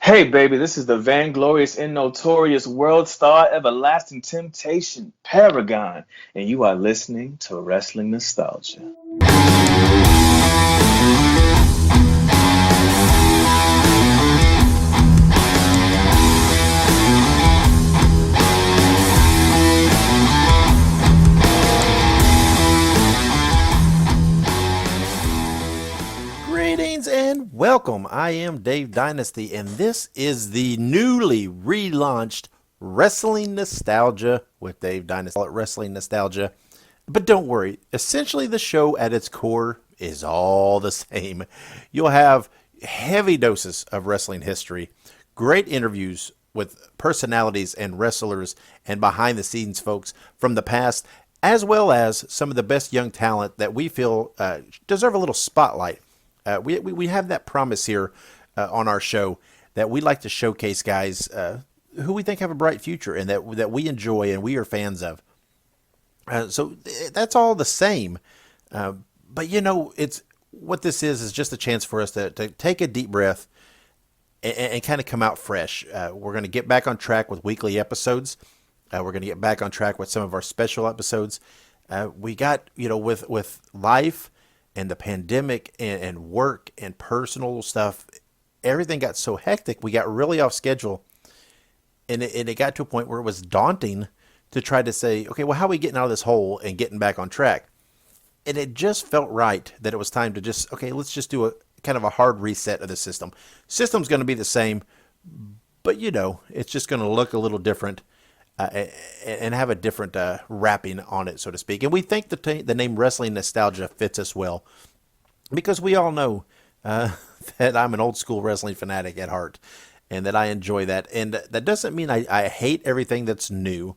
Hey, baby, this is the vainglorious and notorious world star, everlasting temptation, Paragon, and you are listening to Wrestling Nostalgia. Greetings and welcome. I am Dave Dynasty, and this is the newly relaunched Wrestling Nostalgia with Dave Dynasty. Wrestling Nostalgia. But don't worry, essentially the show at its core is all the same. You'll have heavy doses of wrestling history, great interviews with personalities and wrestlers and behind the scenes folks from the past, as well as some of the best young talent that we feel deserve a little spotlight. We have that promise here on our show that we like to showcase guys who we think have a bright future and that we enjoy and we are fans of. So that's all the same. But you know, it's what this is just a chance for us to take a deep breath and kind of come out fresh. We're going to get back on track with weekly episodes. We're going to get back on track with some of our special episodes. We got, with life and the pandemic and work and personal stuff, everything got so hectic. We got really off schedule. And it got to a point where it was daunting to try to say, okay, well, how are we getting out of this hole and getting back on track? And it just felt right that it was time to let's just do a kind of a hard reset of the system. System's going to be the same, but it's just going to look a little different and have a different wrapping on it, so to speak. And we think the name Wrestling Nostalgia fits us well because we all know that I'm an old school wrestling fanatic at heart and that I enjoy that. And that doesn't mean I hate everything that's new.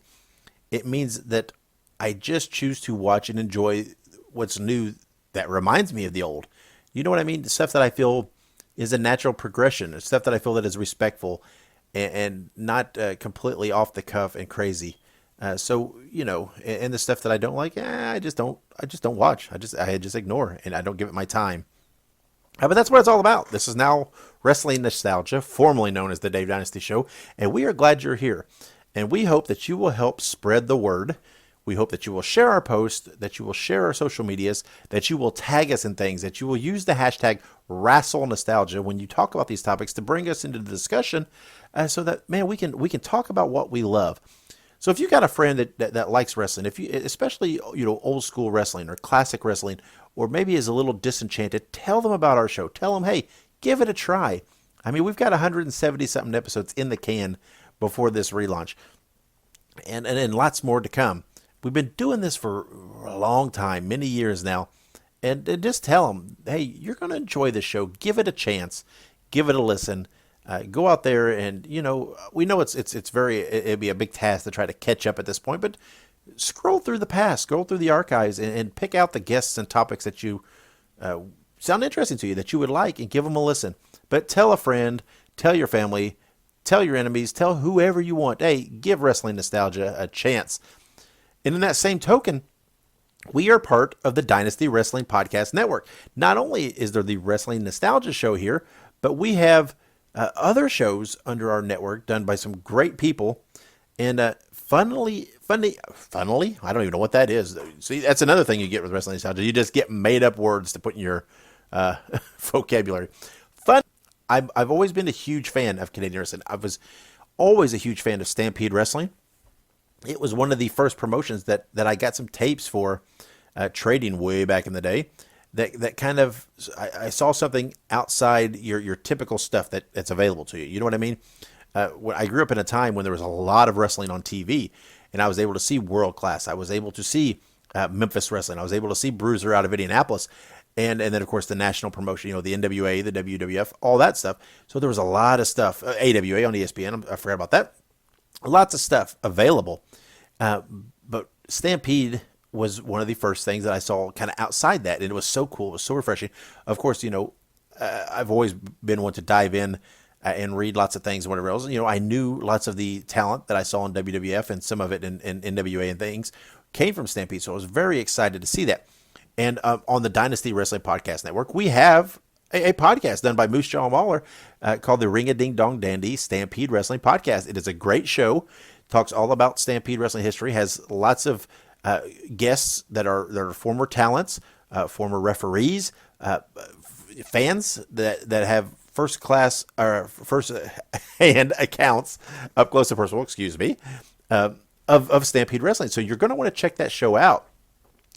It means that I just choose to watch and enjoy what's new that reminds me of the old. You know what I mean? The stuff that I feel is a natural progression, the stuff that I feel that is respectful and not completely off the cuff and crazy. So and the stuff that I don't like, I just don't watch. I just ignore and I don't give it my time. But that's what it's all about. This is now Wrestling Nostalgia, formerly known as the Dave Dynasty Show, and we are glad you're here. And we hope that you will help spread the word. We hope that you will share our posts, that you will share our social medias, that you will tag us in things, that you will use the hashtag #WrestleNostalgia when you talk about these topics to bring us into the discussion, so that we can talk about what we love. So if you got a friend that likes wrestling, if you especially old school wrestling or classic wrestling, or maybe is a little disenchanted, tell them about our show. Tell them, hey, give it a try. I mean, we've got 170 something episodes in the can before this relaunch, and lots more to come. We've been doing this for a long time, many years now, and just tell them, hey, you're going to enjoy this show. Give it a chance. Give it a listen. Go out there and, we know it'd be a big task to try to catch up at this point, but scroll through the past, scroll through the archives and pick out the guests and topics that you sound interesting to you, that you would like, and give them a listen. But tell a friend, tell your family, tell your enemies, tell whoever you want, hey, give Wrestling Nostalgia a chance. And in that same token, we are part of the Dynasty Wrestling Podcast Network. Not only is there the Wrestling Nostalgia Show here, but we have other shows under our network done by some great people. And funnily, I don't even know what that is. See, that's another thing you get with Wrestling Nostalgia. You just get made up words to put in your vocabulary. Fun. I've always been a huge fan of Canadian wrestling. I was always a huge fan of Stampede Wrestling. It was one of the first promotions that I got some tapes for trading way back in the day. That kind of, I saw something outside your typical stuff that's available to you. You know what I mean? I grew up in a time when there was a lot of wrestling on TV, and I was able to see World Class. I was able to see Memphis Wrestling. I was able to see Bruiser out of Indianapolis. And then, of course, the national promotion, the NWA, the WWF, all that stuff. So there was a lot of stuff. AWA on ESPN, I forgot about that. Lots of stuff available. But Stampede was one of the first things that I saw kind of outside that. And it was so cool. It was so refreshing. Of course, I've always been one to dive in and read lots of things and whatever else. I knew lots of the talent that I saw in WWF and some of it in NWA and things came from Stampede. So I was very excited to see that. And on the Dynasty Wrestling Podcast Network, we have a podcast done by Moose Jaw Mauler called the Ring-a-Ding-Dong Dandy Stampede Wrestling Podcast. It is a great show. Talks all about Stampede Wrestling history. Has lots of guests that are former talents, former referees, fans that have first class or first hand accounts up close and personal. Excuse me. Of Stampede Wrestling. So you're going to want to check that show out.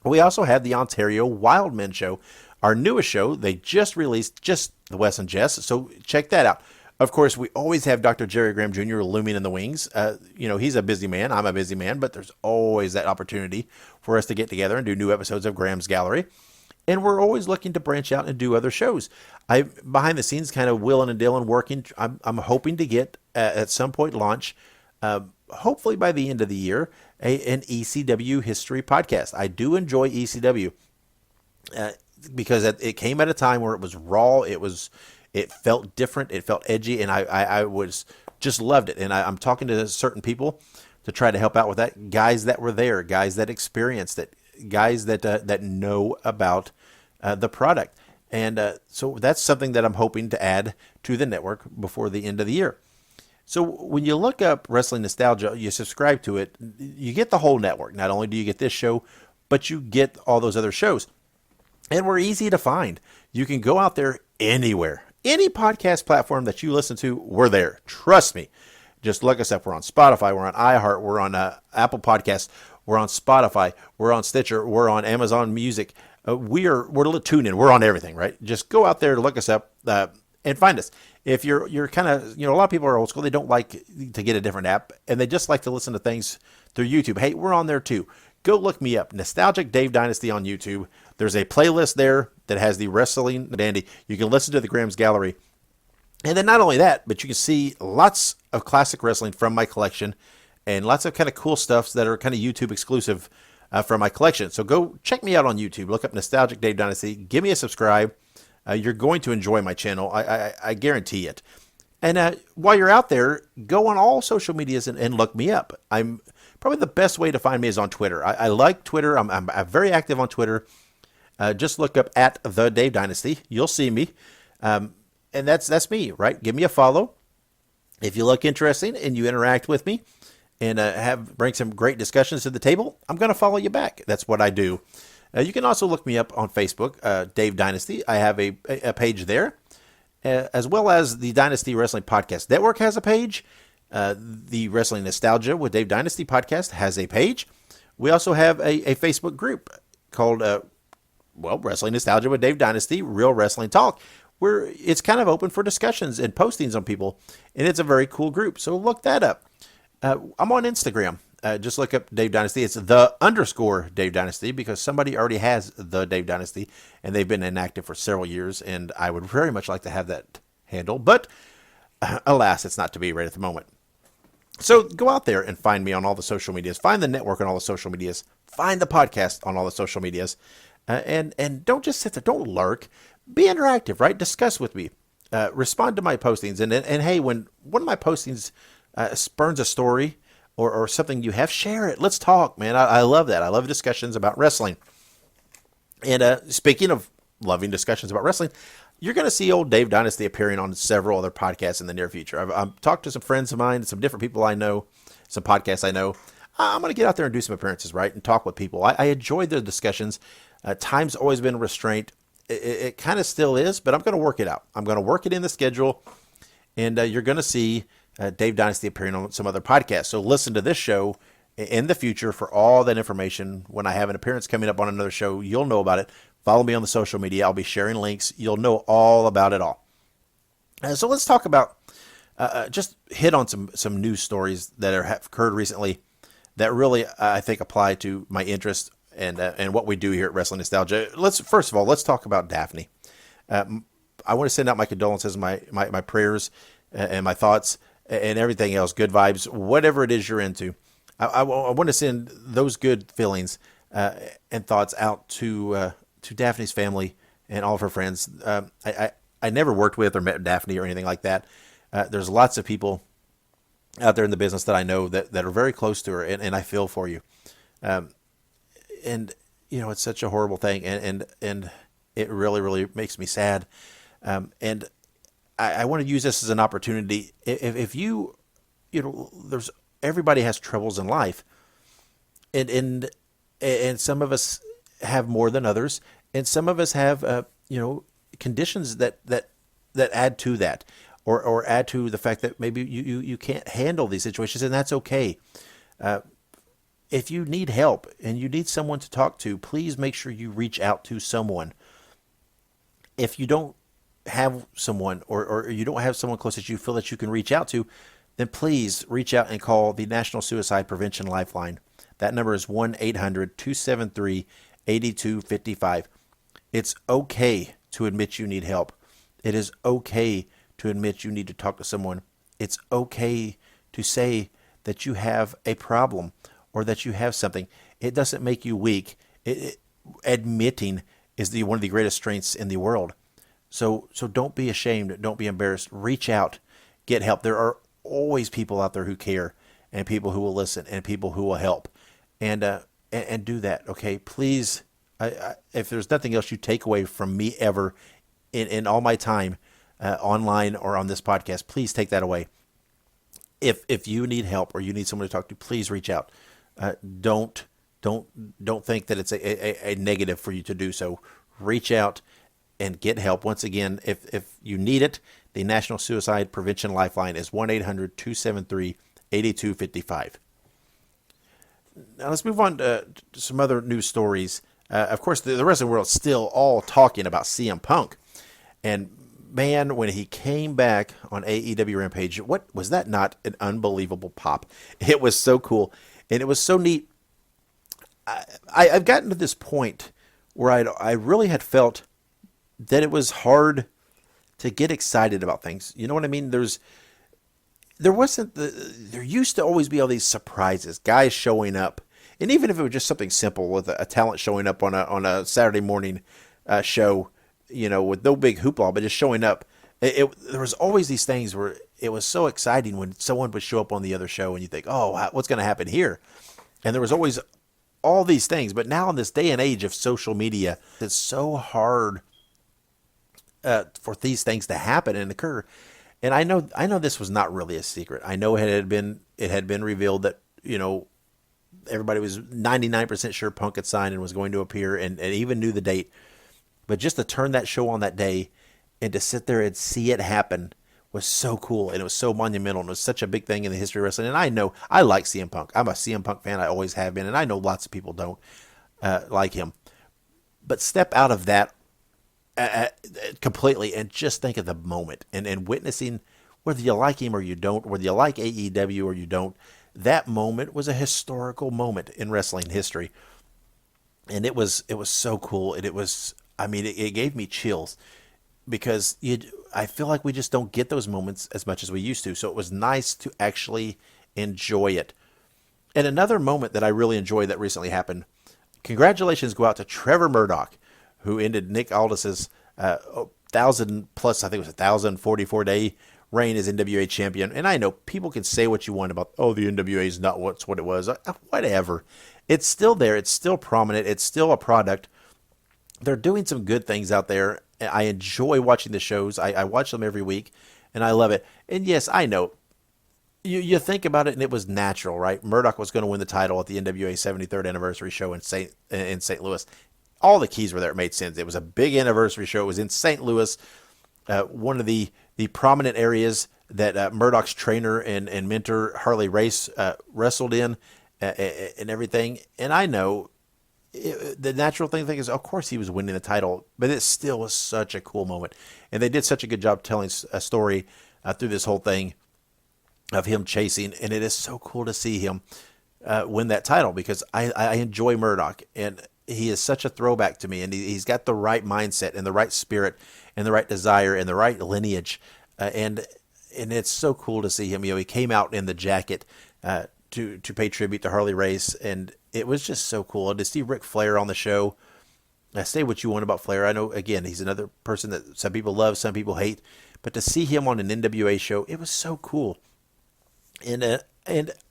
We also have the Ontario Wildmen show, our newest show. They just released just the Wes and Jess, so check that out. Of course, we always have Dr. Jerry Graham Jr. looming in the wings. He's a busy man. I'm a busy man, but there's always that opportunity for us to get together and do new episodes of Graham's Gallery. And we're always looking to branch out and do other shows. I behind the scenes, kind of willing and dealing, working. I'm hoping to get at some point launch, hopefully by the end of the year, an ECW history podcast. I do enjoy ECW because it came at a time where it was raw. It felt different. It felt edgy, and I was just loved it. And I'm talking to certain people to try to help out with that. Guys that were there, guys that experienced it, guys that know about the product. And so that's something that I'm hoping to add to the network before the end of the year. So when you look up Wrestling Nostalgia, you subscribe to it, you get the whole network. Not only do you get this show, but you get all those other shows. And we're easy to find. You can go out there anywhere. Any podcast platform that you listen to, we're there. Trust me. Just look us up. We're on Spotify. We're on iHeart. We're on Apple Podcasts. We're on Spotify. We're on Stitcher. We're on Amazon Music. We're TuneIn. We're on everything, right? Just go out there, look us up, and find us. If you're kind of, a lot of people are old school. They don't like to get a different app, and they just like to listen to things through YouTube. Hey, we're on there too. Go look me up, Nostalgic Dave Dynasty on YouTube. There's a playlist there that has the Wrestling Dandy. You can listen to the Graham's Gallery. And then not only that, but you can see lots of classic wrestling from my collection and lots of kind of cool stuff that are kind of YouTube exclusive from my collection. So go check me out on YouTube. Look up Nostalgic Dave Dynasty. Give me a subscribe. You're going to enjoy my channel. I guarantee it. And while you're out there, go on all social medias and look me up. I'm probably the best way to find me is on Twitter. I like Twitter. I'm very active on Twitter. Just look up at the Dave Dynasty. You'll see me. And that's me, right? Give me a follow. If you look interesting and you interact with me and bring some great discussions to the table, I'm going to follow you back. That's what I do. You can also look me up on Facebook, Dave Dynasty. I have a page there, as well as the Dynasty Wrestling Podcast Network has a page. The Wrestling Nostalgia with Dave Dynasty podcast has a page. We also have a Facebook group called, Wrestling Nostalgia with Dave Dynasty, Real Wrestling Talk, where it's kind of open for discussions and postings on people, and it's a very cool group. So look that up. I'm on Instagram. Just look up Dave Dynasty. It's _Dave Dynasty because somebody already has the Dave Dynasty and they've been inactive for several years. And I would very much like to have that handle, but alas, it's not to be right at the moment. So go out there and find me on all the social medias. Find the network on all the social medias. Find the podcast on all the social medias. And don't just sit there. Don't lurk. Be interactive, right? Discuss with me. Respond to my postings. And hey, when one of my postings spurns a story, or something you have, share it. Let's talk, man. I love that. I love discussions about wrestling. And speaking of loving discussions about wrestling, you're going to see old Dave Dynasty appearing on several other podcasts in the near future. I've talked to some friends of mine, some different people I know, some podcasts I know. I'm going to get out there and do some appearances, right, and talk with people. I enjoy the discussions. Time's always been a restraint. It kind of still is, but I'm going to work it out. I'm going to work it in the schedule, and you're going to see Dave Dynasty appearing on some other podcasts. So listen to this show in the future for all that information. When I have an appearance coming up on another show, you'll know about it. Follow me on the social media. I'll be sharing links. You'll know all about it all. So let's talk about, just hit on some news stories that have occurred recently that really, I think, apply to my interest and what we do here at Wrestling Nostalgia. First of all, let's talk about Daphne. I want to send out my condolences, my prayers, and my thoughts, and everything else, good vibes, whatever it is you're into. I want to send those good feelings and thoughts out to Daphne's family and all of her friends. I never worked with or met Daphne or anything like that. There's lots of people out there in the business that I know that are very close to her, and I feel for you. And it's such a horrible thing, and it really, really makes me sad. And I want to use this as an opportunity. If there's everybody has troubles in life, and some of us have more than others, and some of us have conditions that add to that, or add to the fact that maybe you can't handle these situations, and that's okay. If you need help and you need someone to talk to, please make sure you reach out to someone. If you don't have someone, or you don't have someone close that you feel that you can reach out to, then please reach out and call the National Suicide Prevention Lifeline. That number is 1-800-273-8255. It's okay to admit you need help. It is okay to admit you need to talk to someone. It's okay to say that you have a problem or that you have something. It doesn't make you weak. Admitting is one of the greatest strengths in the world. So don't be ashamed. Don't be embarrassed. Reach out. Get help. There are always people out there who care, and people who will listen, and people who will help. And do that, okay? Please, if there's nothing else you take away from me ever in all my time online or on this podcast, please take that away. If you need help or you need someone to talk to, please reach out. Don't think that it's a negative for you to do so. Reach out and get help. Once again, if you need it, the National Suicide Prevention Lifeline is 1-800-273-8255. Now let's move on to some other news stories. Of course, the wrestling world is still all talking about CM Punk. And man, when he came back on AEW Rampage, what was that not an unbelievable pop? It was so cool. And it was so neat. I've gotten to this point where I really had felt that it was hard to get excited about things. You know what I mean? There used to always be all these surprises, guys showing up, and even if it was just something simple with a talent showing up on a Saturday morning show, with no big hoopla, but just showing up. There was always these things where it was so exciting when someone would show up on the other show, and you think, oh, what's going to happen here? And there was always all these things. But now in this day and age of social media, it's so hard for these things to happen and occur. And I know this was not really a secret. I know it had been revealed that, everybody was 99% sure Punk had signed and was going to appear, and even knew the date. But just to turn that show on that day and to sit there and see it happen was so cool, and it was so monumental, and it was such a big thing in the history of wrestling. And I know I like CM Punk. I'm a CM Punk fan. I always have been, and I know lots of people don't like him. But step out of that completely and just think of the moment and witnessing, whether you like him or you don't, whether you like AEW or you don't, that moment was a historical moment in wrestling history. And it was so cool. And it gave me chills, because I feel like we just don't get those moments as much as we used to. So it was nice to actually enjoy it. And another moment that I really enjoyed that recently happened, congratulations go out to Trevor Murdoch, who ended Nick Aldis's 1,044 day reign as NWA champion. And I know people can say what you want about, the NWA is not what it was. Whatever. It's still there. It's still prominent. It's still a product. They're doing some good things out there. I enjoy watching the shows. I watch them every week, and I love it. And yes, I know. You think about it, and it was natural, right? Murdoch was going to win the title at the NWA 73rd anniversary show in St. Louis. All the keys were there. It made sense. It was a big anniversary show. It was in St. Louis, one of the prominent areas that Murdoch's trainer and mentor Harley Race wrestled in, and everything. And I know the natural thing is, of course, he was winning the title, but it still was such a cool moment. And they did such a good job telling a story through this whole thing of him chasing. And it is so cool to see him win that title, because I enjoy Murdoch, and he is such a throwback to me, and he's got the right mindset and the right spirit and the right desire and the right lineage. And it's so cool to see him. He came out in the jacket to pay tribute to Harley Race, and it was just so cool. And to see Ric Flair on the show, say what you want about Flair. I know, again, he's another person that some people love, some people hate, but to see him on an NWA show, it was so cool. And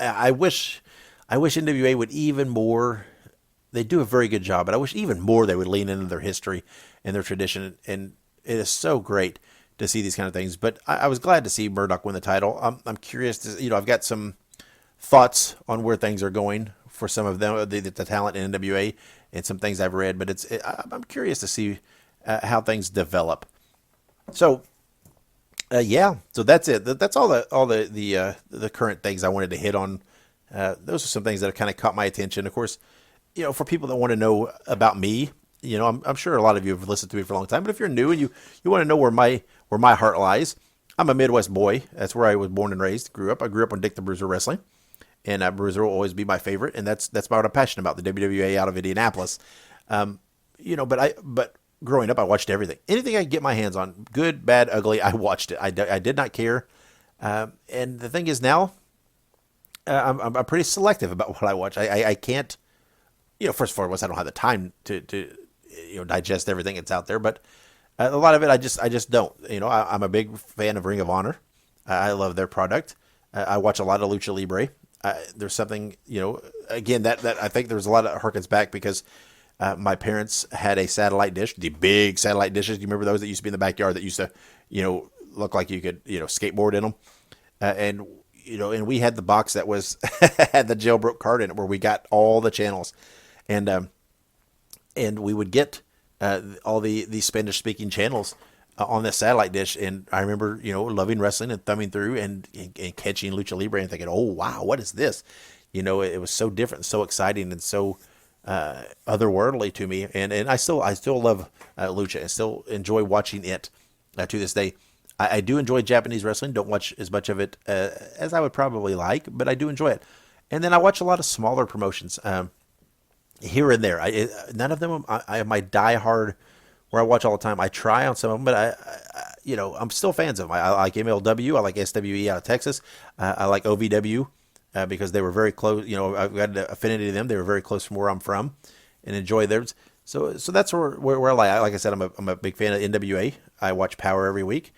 I wish NWA would even more. They do a very good job, but I wish even more they would lean into their history and their tradition. And it is so great to see these kind of things. But I was glad to see Murdoch win the title. I'm curious to, I've got some thoughts on where things are going for some of them, the talent in NWA, and some things I've read. But I'm curious to see how things develop. So, so that's it. That's all the current things I wanted to hit on. Those are some things that have kind of caught my attention. Of course, for people that want to know about me, I'm sure a lot of you have listened to me for a long time. But if you're new and you want to know where my heart lies, I'm a Midwest boy. That's where I was born and raised. I grew up on Dick the Bruiser Wrestling, and Bruiser will always be my favorite. And that's what I'm passionate about, the WWA out of Indianapolis. But growing up, I watched everything. Anything I could get my hands on, good, bad, ugly, I watched it. I did not care. And the thing is now, I'm pretty selective about what I watch. I can't, first and foremost, I don't have the time to digest everything that's out there. But a lot of it, I just don't. I'm a big fan of Ring of Honor. I love their product. I watch a lot of Lucha Libre. There's something, again, that I think there's a lot of harkens back because my parents had a satellite dish, the big satellite dishes. Do you remember those that used to be in the backyard that used to, look like you could, skateboard in them? And we had the box that was had the jailbroke card in it where we got all the channels, and we would get all the Spanish speaking channels on this satellite dish. And I remember, loving wrestling and thumbing through and catching Lucha Libre and thinking, oh wow, what is this? It was so different, so exciting, and so otherworldly to me. And I still love Lucha. I still enjoy watching it to this day. I do enjoy Japanese wrestling. Don't watch as much of it as I would probably like, but I do enjoy it. And then I watch a lot of smaller promotions here and there. None of them I my diehard where I watch all the time. I try on some of them, but I'm still fans of them. I like MLW. I like SWE out of Texas. I like OVW because they were very close. I've got an affinity to them. They were very close from where I'm from, and enjoy theirs. So that's where I like I said, I'm a big fan of NWA. I watch Power every week.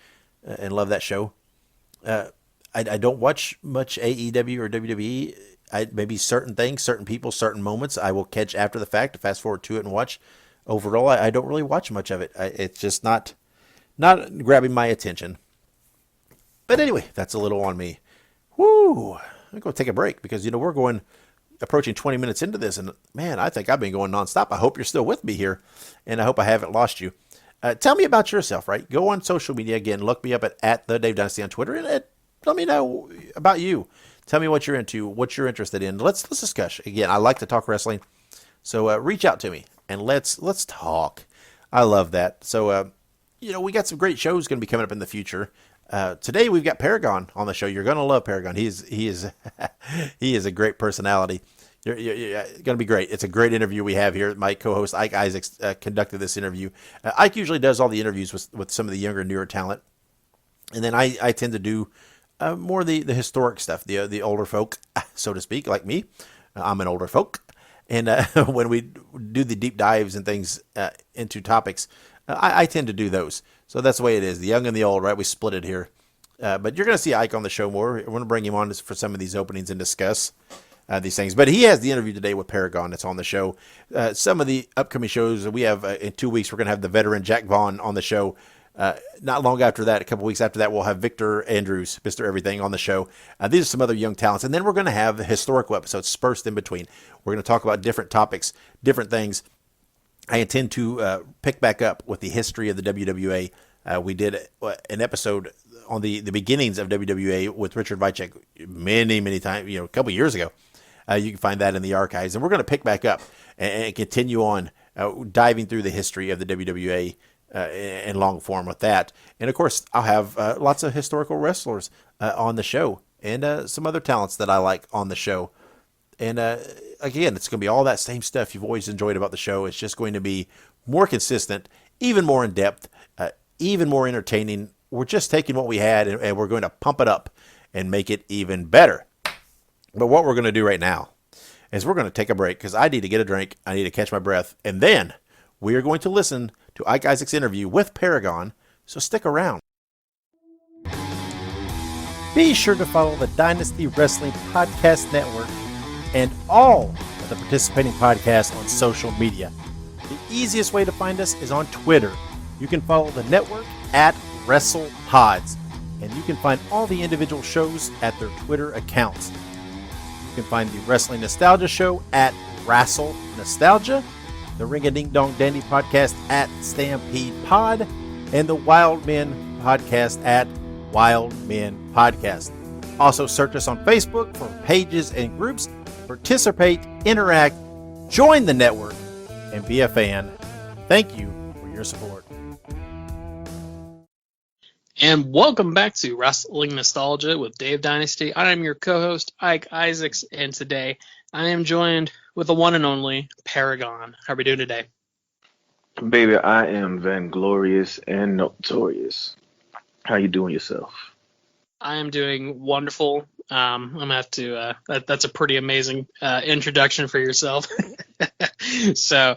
And love that show. I don't watch much AEW or WWE. Maybe certain things, certain people, certain moments I will catch after the fact, to fast forward to it and watch. Overall, I don't really watch much of it. It's just not grabbing my attention. But anyway, that's a little on me. Woo! I'm going to take a break because, we're approaching 20 minutes into this. And man, I think I've been going nonstop. I hope you're still with me here. And I hope I haven't lost you. Tell me about yourself, right? Go on social media again. Look me up at the Dave Dynasty on Twitter, and let me know about you. Tell me what you're into, what you're interested in. Let's discuss. Again, I like to talk wrestling, so reach out to me and let's talk. I love that. So we got some great shows going to be coming up in the future. Today we've got Paragon on the show. You're going to love Paragon. He is he is a great personality. You're going to be great. It's a great interview we have here. My co-host Ike Isaacs conducted this interview. Ike usually does all the interviews with some of the younger, newer talent. And then I tend to do more the historic stuff, the older folk, so to speak, like me. I'm an older folk. And when we do the deep dives and things into topics, I tend to do those. So that's the way it is. The young and the old, right? We split it here. But you're going to see Ike on the show more. We're going to bring him on for some of these openings and discuss these things. But he has the interview today with Paragon that's on the show. Some of the upcoming shows we have in 2 weeks, we're going to have the veteran Jack Vaughn on the show. Not long after that, a couple weeks after that, we'll have Victor Andrews, Mr. Everything, on the show. These are some other young talents. And then we're going to have historical episodes dispersed in between. We're going to talk about different topics, different things. I intend to pick back up with the history of the WWA. We did an episode on the beginnings of WWA with Richard Vicek many times, a couple years ago. You can find that in the archives. And we're going to pick back up and continue on diving through the history of the WWA in long form with that. And, of course, I'll have lots of historical wrestlers on the show and some other talents that I like on the show. And, again, it's going to be all that same stuff you've always enjoyed about the show. It's just going to be more consistent, even more in-depth, even more entertaining. We're just taking what we had and we're going to pump it up and make it even better. But what we're going to do right now is we're going to take a break because I need to get a drink. I need to catch my breath. And then we are going to listen to Ike Isaacs' interview with Paragon. So stick around. Be sure to follow the Dynasty Wrestling Podcast Network and all of the participating podcasts on social media. The easiest way to find us is on Twitter You can follow the network at WrestlePods, and you can find all the individual shows at their Twitter accounts. You can find the Wrestling Nostalgia Show at Wrestle Nostalgia, the Ring a Ding Dong Dandy Podcast at Stampede Pod, and the Wild Men Podcast at Wild Men Podcast. Also search us on Facebook for pages and groups. Participate, interact, join the network, and be a fan. Thank you for your support. And welcome back to Wrestling Nostalgia with Dave Dynasty. I am your co-host, Ike Isaacs, and today I am joined with the one and only Paragon. How are we doing today? Baby, I am vainglorious and notorious. How you doing yourself? I am doing wonderful. I'm gonna have to. That's a pretty amazing introduction for yourself. So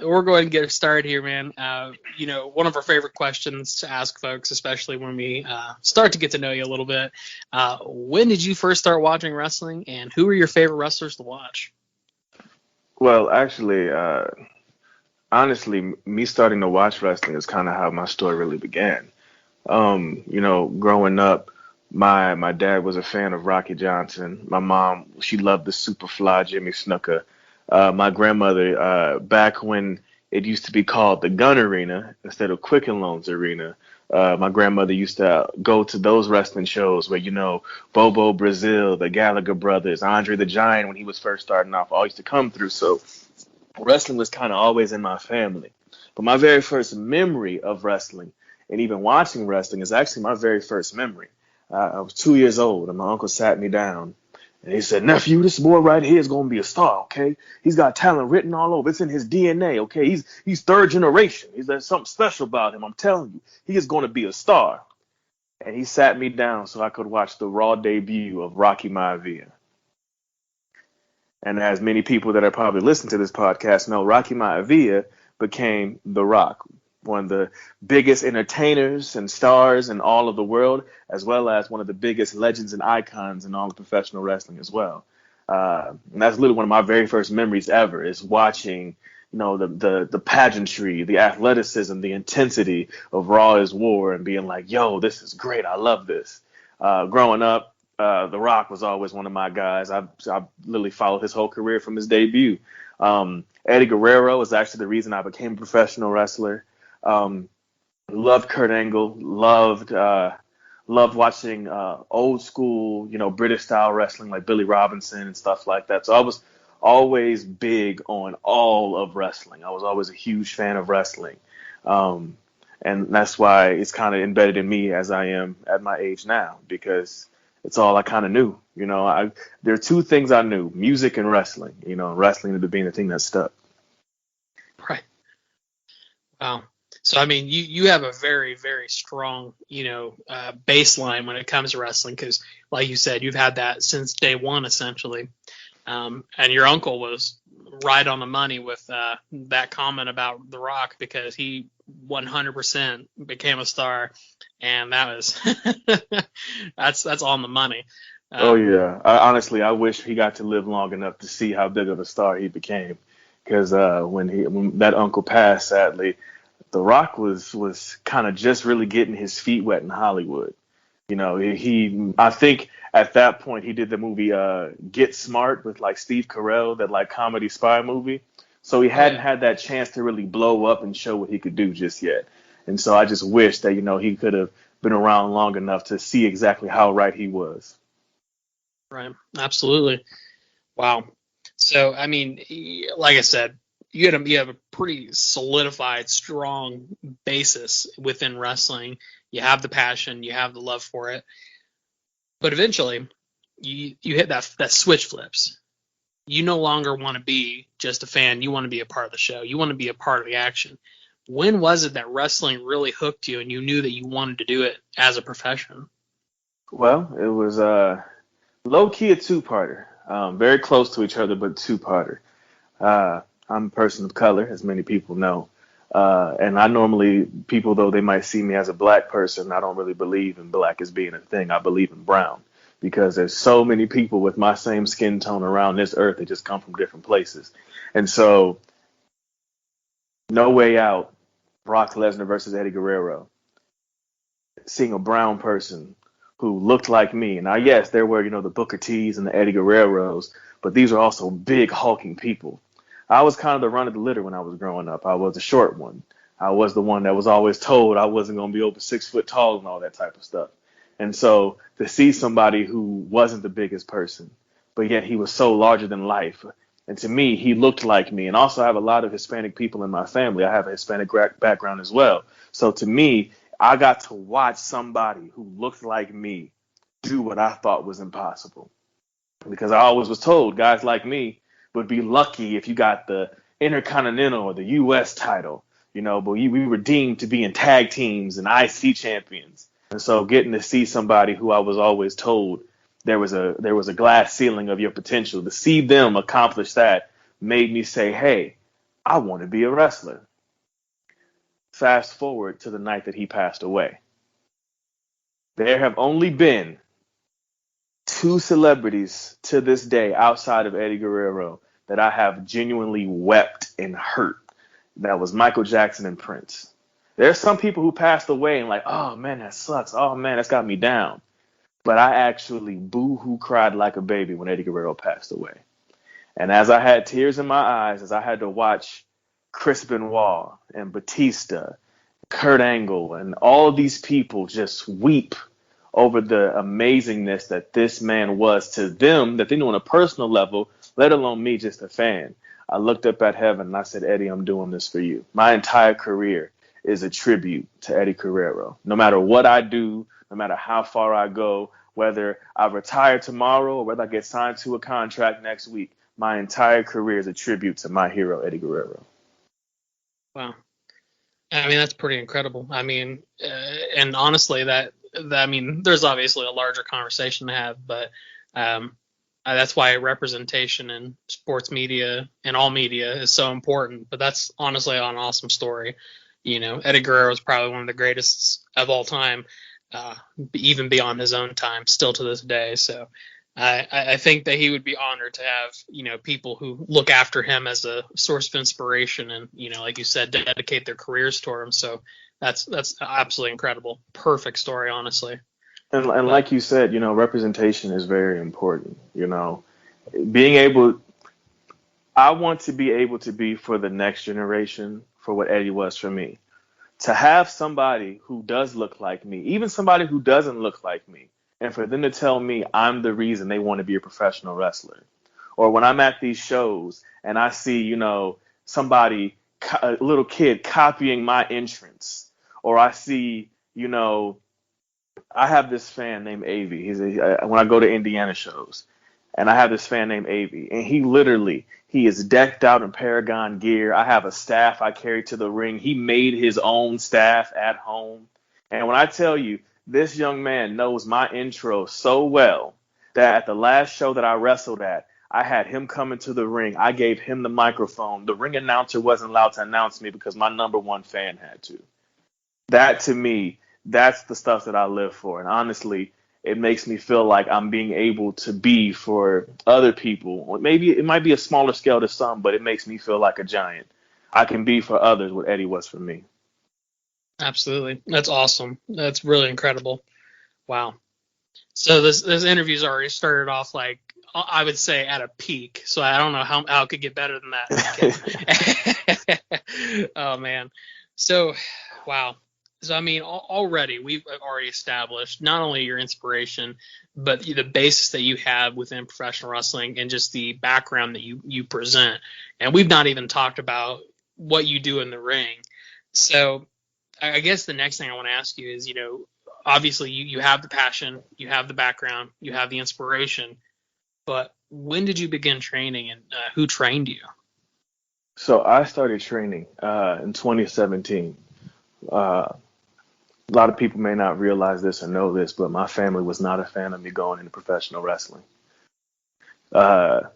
we're going to get started here, man. One of our favorite questions to ask folks, especially when we start to get to know you a little bit. When did you first start watching wrestling, and who were your favorite wrestlers to watch? Well, actually, honestly, me starting to watch wrestling is kind of how my story really began. Growing up, my dad was a fan of Rocky Johnson. My mom, she loved the Superfly Jimmy Snuka. My grandmother, back when it used to be called the Gun Arena instead of Quicken Loans Arena, my grandmother used to go to those wrestling shows where, Bobo Brazil, the Gallagher brothers, Andre the Giant, when he was first starting off, all used to come through. So wrestling was kind of always in my family. But my very first memory of wrestling and even watching wrestling is actually my very first memory. I was 2 years old, and my uncle sat me down, and he said, "Nephew, this boy right here is going to be a star, okay? He's got talent written all over. It's in his DNA, okay? He's third generation. There's something special about him. I'm telling you, he is going to be a star." And he sat me down so I could watch the Raw debut of Rocky Maivia. And as many people that are probably listening to this podcast know, Rocky Maivia became The Rock, one of the biggest entertainers and stars in all of the world, as well as one of the biggest legends and icons in all of professional wrestling as well. And that's literally one of my very first memories ever, is watching, the pageantry, the athleticism, the intensity of Raw is War, and being like, yo, this is great. I love this. Growing up, The Rock was always one of my guys. I literally followed his whole career from his debut. Eddie Guerrero was actually the reason I became a professional wrestler. Loved Kurt Angle, loved watching old school, British style wrestling like Billy Robinson and stuff like that. So I was always big on all of wrestling. I was always a huge fan of wrestling. And that's why it's kind of embedded in me as I am at my age now, because it's all I kind of knew. There are two things I knew: music and wrestling. Wrestling ended up being the thing that stuck. Right. Wow. So, I mean, you have a very, very strong, baseline when it comes to wrestling, because, like you said, you've had that since day one, essentially. And your uncle was right on the money with that comment about The Rock, because he 100% became a star, and that was that's on the money. Oh yeah, I wish he got to live long enough to see how big of a star he became, because when that uncle passed, sadly, The Rock was kind of just really getting his feet wet in Hollywood. I think at that point he did the movie Get Smart with like Steve Carell, that like comedy spy movie. So he hadn't had that chance to really blow up and show what he could do just yet. And so I just wish that, he could have been around long enough to see exactly how right he was. Right. Absolutely. Wow. So, I mean, like I said, you have a pretty solidified, strong basis within wrestling. You have the passion, you have the love for it, but eventually you hit that switch flips. You no longer want to be just a fan. You want to be a part of the show. You want to be a part of the action. When was it that wrestling really hooked you and you knew that you wanted to do it as a profession? Well, it was low-key a two-parter. Very close to each other, but two-parter. I'm a person of color, as many people know. And I normally, people, though they might see me as a black person, I don't really believe in black as being a thing. I believe in brown, because there's so many people with my same skin tone around this earth that just come from different places. And so No Way Out Brock Lesnar versus Eddie Guerrero, seeing a brown person who looked like me. Now, yes, there were, the Booker T's and the Eddie Guerreros, but these are also big, hulking people. I was kind of the run of the litter when I was growing up. I was the short one. I was the one that was always told I wasn't going to be over 6 foot tall and all that type of stuff. And so to see somebody who wasn't the biggest person, but yet he was so larger than life. And to me, he looked like me. And also, I have a lot of Hispanic people in my family. I have a Hispanic background as well. So to me, I got to watch somebody who looked like me do what I thought was impossible. Because I always was told guys like me would be lucky if you got the Intercontinental or the U.S. title, but we were deemed to be in tag teams and IC champions. And so getting to see somebody who I was always told there was a glass ceiling of your potential, to see them accomplish that made me say, hey, I want to be a wrestler. Fast forward to the night that he passed away. There have only been 2 celebrities to this day outside of Eddie Guerrero that I have genuinely wept and hurt. That was Michael Jackson and Prince. There's some people who passed away and like, oh man, that sucks. Oh man, that's got me down. But I actually boo-hoo cried like a baby when Eddie Guerrero passed away. And as I had tears in my eyes, as I had to watch Chris Benoit and Batista, Kurt Angle, and all of these people just weep over the amazingness that this man was to them, that they knew on a personal level, let alone me, just a fan. I looked up at heaven and I said, Eddie, I'm doing this for you. My entire career is a tribute to Eddie Guerrero. No matter what I do, no matter how far I go, whether I retire tomorrow or whether I get signed to a contract next week, my entire career is a tribute to my hero, Eddie Guerrero. Wow. I mean, that's pretty incredible. I mean, and honestly, there's obviously a larger conversation to have, but that's why representation in sports media and all media is so important. But that's honestly an awesome story. Eddie Guerrero is probably one of the greatest of all time, even beyond his own time, still to this day. So I think that he would be honored to have, people who look after him as a source of inspiration and, like you said, dedicate their careers toward him. So that's absolutely incredible. Perfect story, honestly. And like you said, representation is very important. Being able, I want to be able to be for the next generation for what Eddie was for me. To have somebody who does look like me, even somebody who doesn't look like me, and for them to tell me I'm the reason they want to be a professional wrestler. Or when I'm at these shows and I see, somebody, a little kid copying my entrance, or I see, I have this fan named Avi. When I go to Indiana shows, and I have this fan named Avi, and he is decked out in Paragon gear. I have a staff I carry to the ring. He made his own staff at home. And when I tell you, this young man knows my intro so well that at the last show that I wrestled at, I had him come into the ring. I gave him the microphone. The ring announcer wasn't allowed to announce me because my number one fan had to. That, to me, that's the stuff that I live for. And honestly, it makes me feel like I'm being able to be for other people. Maybe it might be a smaller scale to some, but it makes me feel like a giant. I can be for others what Eddie was for me. Absolutely. That's awesome. That's really incredible. Wow. So this interview's already started off like, I would say, at a peak. So I don't know how it could get better than that. Oh, man. So, wow. So, I mean, we've already established not only your inspiration, but the basis that you have within professional wrestling and just the background that you present. And we've not even talked about what you do in the ring. So I guess the next thing I want to ask you is, obviously you have the passion, you have the background, you have the inspiration, but when did you begin training and who trained you? So I started training in 2017. A lot of people may not realize this or know this, but my family was not a fan of me going into professional wrestling. Like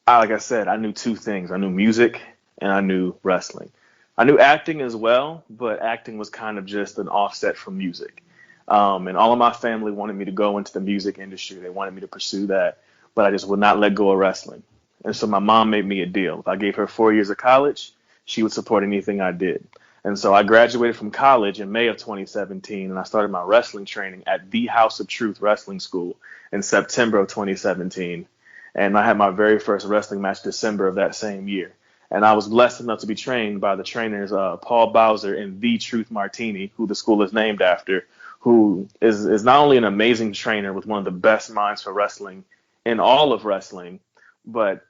I said, I knew 2 things. I knew music and I knew wrestling. I knew acting as well, but acting was kind of just an offset from music. And all of my family wanted me to go into the music industry. They wanted me to pursue that, but I just would not let go of wrestling. And so my mom made me a deal. If I gave her 4 years of college, she would support anything I did. And so I graduated from college in May of 2017, and I started my wrestling training at the House of Truth Wrestling School in September of 2017. And I had my very first wrestling match December of that same year. And I was blessed enough to be trained by the trainers Paul Bowser and The Truth Martini, who the school is named after, who is not only an amazing trainer with one of the best minds for wrestling in all of wrestling, but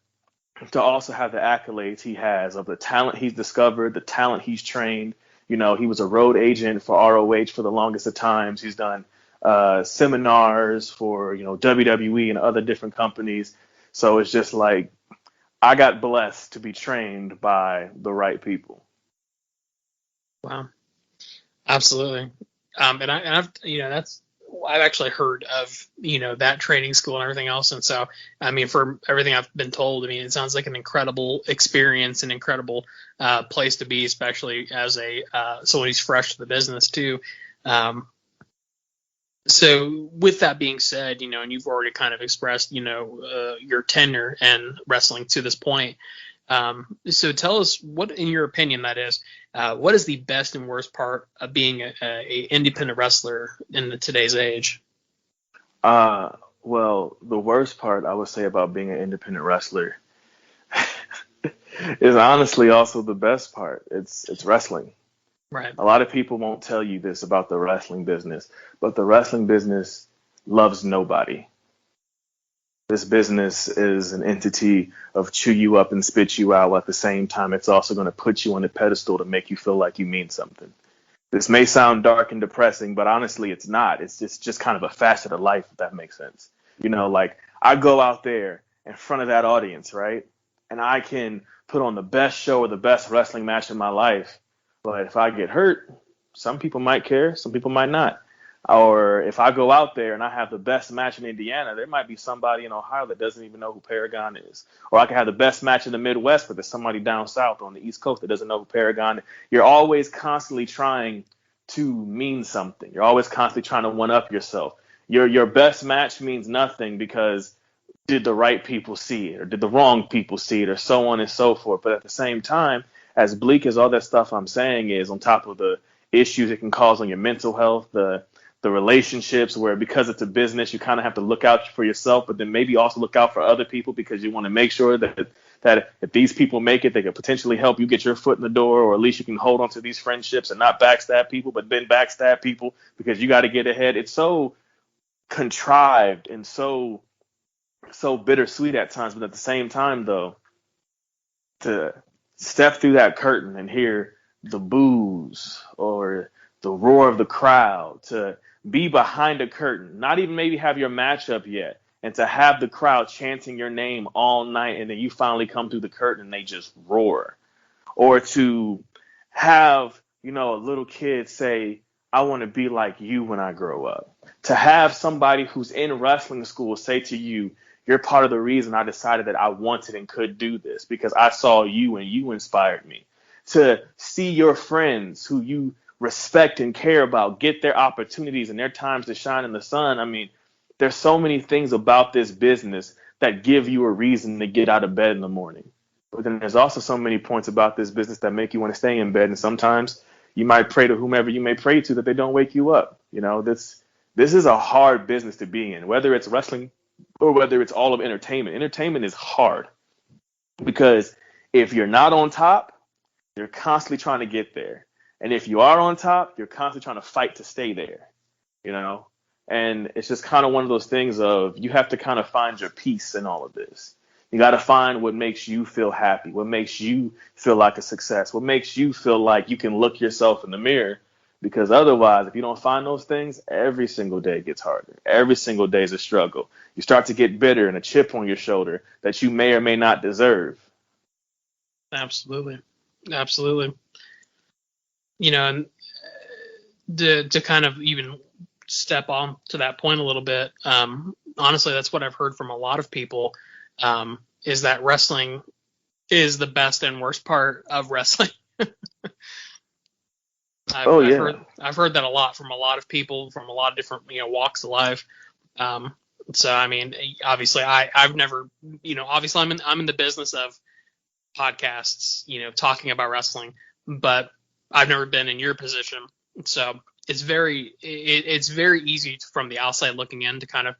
to also have the accolades he has of the talent he's discovered, the talent he's trained. You know, he was a road agent for ROH for the longest of times. He's done seminars for, WWE and other different companies. So it's just like, I got blessed to be trained by the right people. Wow. Absolutely. I've actually heard of, that training school and everything else. And so, I mean, for everything I've been told, I mean, it sounds like an incredible experience, an incredible place to be, especially as someone who's fresh to the business too. So with that being said, and you've already kind of expressed, your tenure in wrestling to this point. So tell us what, in your opinion, that is, what is the best and worst part of being a independent wrestler in today's age? Well, the worst part I would say about being an independent wrestler is honestly also the best part. It's wrestling. Right. A lot of people won't tell you this about the wrestling business, but the wrestling business loves nobody. This business is an entity of chew you up and spit you out. At the same time, it's also going to put you on a pedestal to make you feel like you mean something. This may sound dark and depressing, but honestly, it's not. It's just kind of a facet of life, if that makes sense. Like I go out there in front of that audience, right? And I can put on the best show or the best wrestling match in my life. But if I get hurt, some people might care, some people might not. Or if I go out there and I have the best match in Indiana, there might be somebody in Ohio that doesn't even know who Paragon is. Or I can have the best match in the Midwest, but there's somebody down south on the East Coast that doesn't know who Paragon is. You're always constantly trying to mean something. You're always constantly trying to one-up yourself. Your best match means nothing because did the right people see it or did the wrong people see it or so on and so forth. But at the same time, as bleak as all that stuff I'm saying is, on top of the issues it can cause on your mental health, the relationships where because it's a business, you kind of have to look out for yourself, but then maybe also look out for other people because you want to make sure that if these people make it, they could potentially help you get your foot in the door, or at least you can hold on to these friendships and not backstab people, but then backstab people because you got to get ahead. It's so contrived and so bittersweet at times, but at the same time, though, to step through that curtain and hear the boos or the roar of the crowd, to be behind a curtain, not even maybe have your matchup yet, and to have the crowd chanting your name all night, and then you finally come through the curtain and they just roar. Or to have, a little kid say, I want to be like you when I grow up. To have somebody who's in wrestling school say to you, you're part of the reason I decided that I wanted and could do this because I saw you and you inspired me. To see your friends who you respect and care about get their opportunities and their times to shine in the sun. I mean, there's so many things about this business that give you a reason to get out of bed in the morning. But then there's also so many points about this business that make you want to stay in bed. And sometimes you might pray to whomever you may pray to that they don't wake you up. This is a hard business to be in, whether it's wrestling or whether it's all of entertainment. Entertainment is hard because if you're not on top, you're constantly trying to get there. And if you are on top, you're constantly trying to fight to stay there, And it's just kind of one of those things of you have to kind of find your peace in all of this. You got to find what makes you feel happy, what makes you feel like a success, what makes you feel like you can look yourself in the mirror. Because otherwise, if you don't find those things, every single day gets harder. Every single day is a struggle. You start to get bitter and a chip on your shoulder that you may or may not deserve. Absolutely. Absolutely. And to kind of even step on to that point a little bit, honestly, that's what I've heard from a lot of people, is that wrestling is the best and worst part of wrestling. I've heard that a lot from a lot of people from a lot of different, walks of life. So, I mean, obviously I've never, obviously I'm in the business of podcasts, talking about wrestling, but I've never been in your position, so it's very easy from the outside looking in to kind of,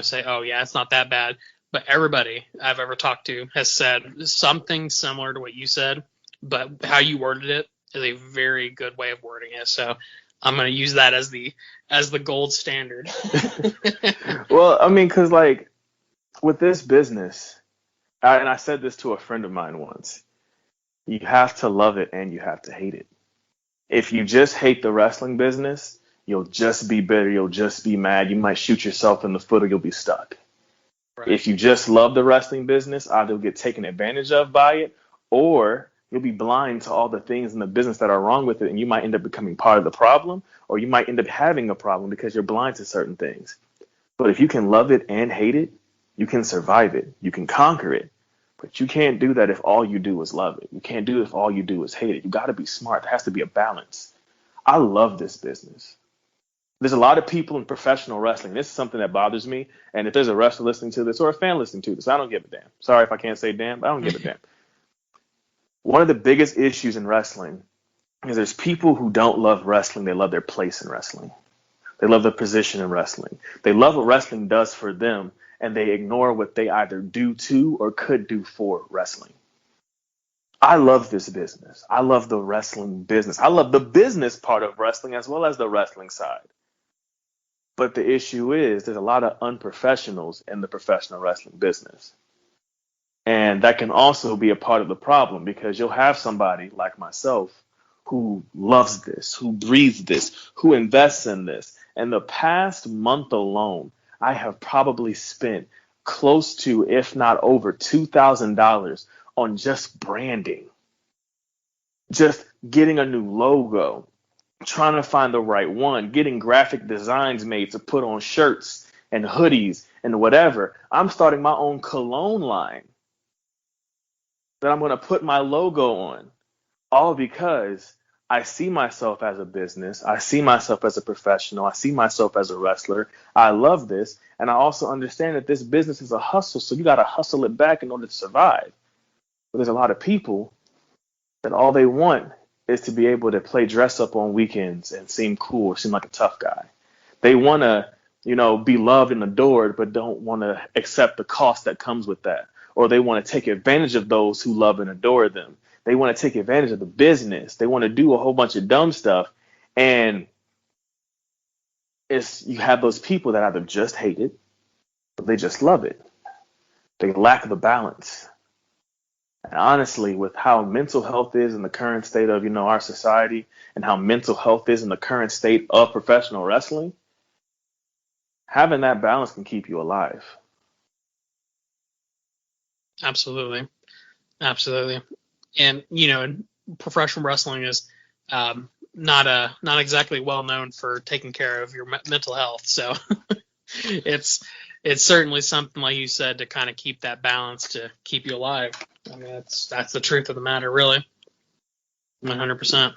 say, oh yeah, it's not that bad. But everybody I've ever talked to has said something similar to what you said, but how you worded it is a very good way of wording it. So I'm going to use that as the gold standard. Well, I mean, because like with this business, and I said this to a friend of mine once, you have to love it and you have to hate it. If you just hate the wrestling business, you'll just be bitter, you'll just be mad, you might shoot yourself in the foot or you'll be stuck. Right. If you just love the wrestling business, either you'll get taken advantage of by it, or you'll be blind to all the things in the business that are wrong with it, and you might end up becoming part of the problem, or you might end up having a problem because you're blind to certain things. But if you can love it and hate it, you can survive it, you can conquer it. But you can't do that if all you do is love it. You can't do it if all you do is hate it. You got to be smart. There has to be a balance. I love this business. There's a lot of people in professional wrestling. This is something that bothers me. And if there's a wrestler listening to this or a fan listening to this, I don't give a damn. Sorry if I can't say damn, but I don't give a damn. One of the biggest issues in wrestling is there's people who don't love wrestling. They love their place in wrestling. They love their position in wrestling. They love what wrestling does for them, and they ignore what they either do to or could do for wrestling. I love this business. I love the wrestling business. I love the business part of wrestling as well as the wrestling side. But the issue is there's a lot of unprofessionals in the professional wrestling business. And that can also be a part of the problem because you'll have somebody like myself who loves this, who breathes this, who invests in this. And the past month alone, I have probably spent close to, if not over, $2,000 on just branding, just getting a new logo, trying to find the right one, getting graphic designs made to put on shirts and hoodies and whatever. I'm starting my own cologne line that I'm going to put my logo on, all because I see myself as a business. I see myself as a professional. I see myself as a wrestler. I love this. And I also understand that this business is a hustle, so you got to hustle it back in order to survive. But there's a lot of people that all they want is to be able to play dress up on weekends and seem cool or seem like a tough guy. They want to, be loved and adored, but don't want to accept the cost that comes with that. Or they want to take advantage of those who love and adore them. They want to take advantage of the business. They want to do a whole bunch of dumb stuff. And you have those people that either just hate it or they just love it. They lack the balance. And honestly, with how mental health is in the current state of, our society and how mental health is in the current state of professional wrestling, having that balance can keep you alive. Absolutely. Absolutely. And, professional wrestling is not exactly well known for taking care of your mental health. So it's certainly something, like you said, to kind of keep that balance to keep you alive. I mean, that's the truth of the matter, really. 100%.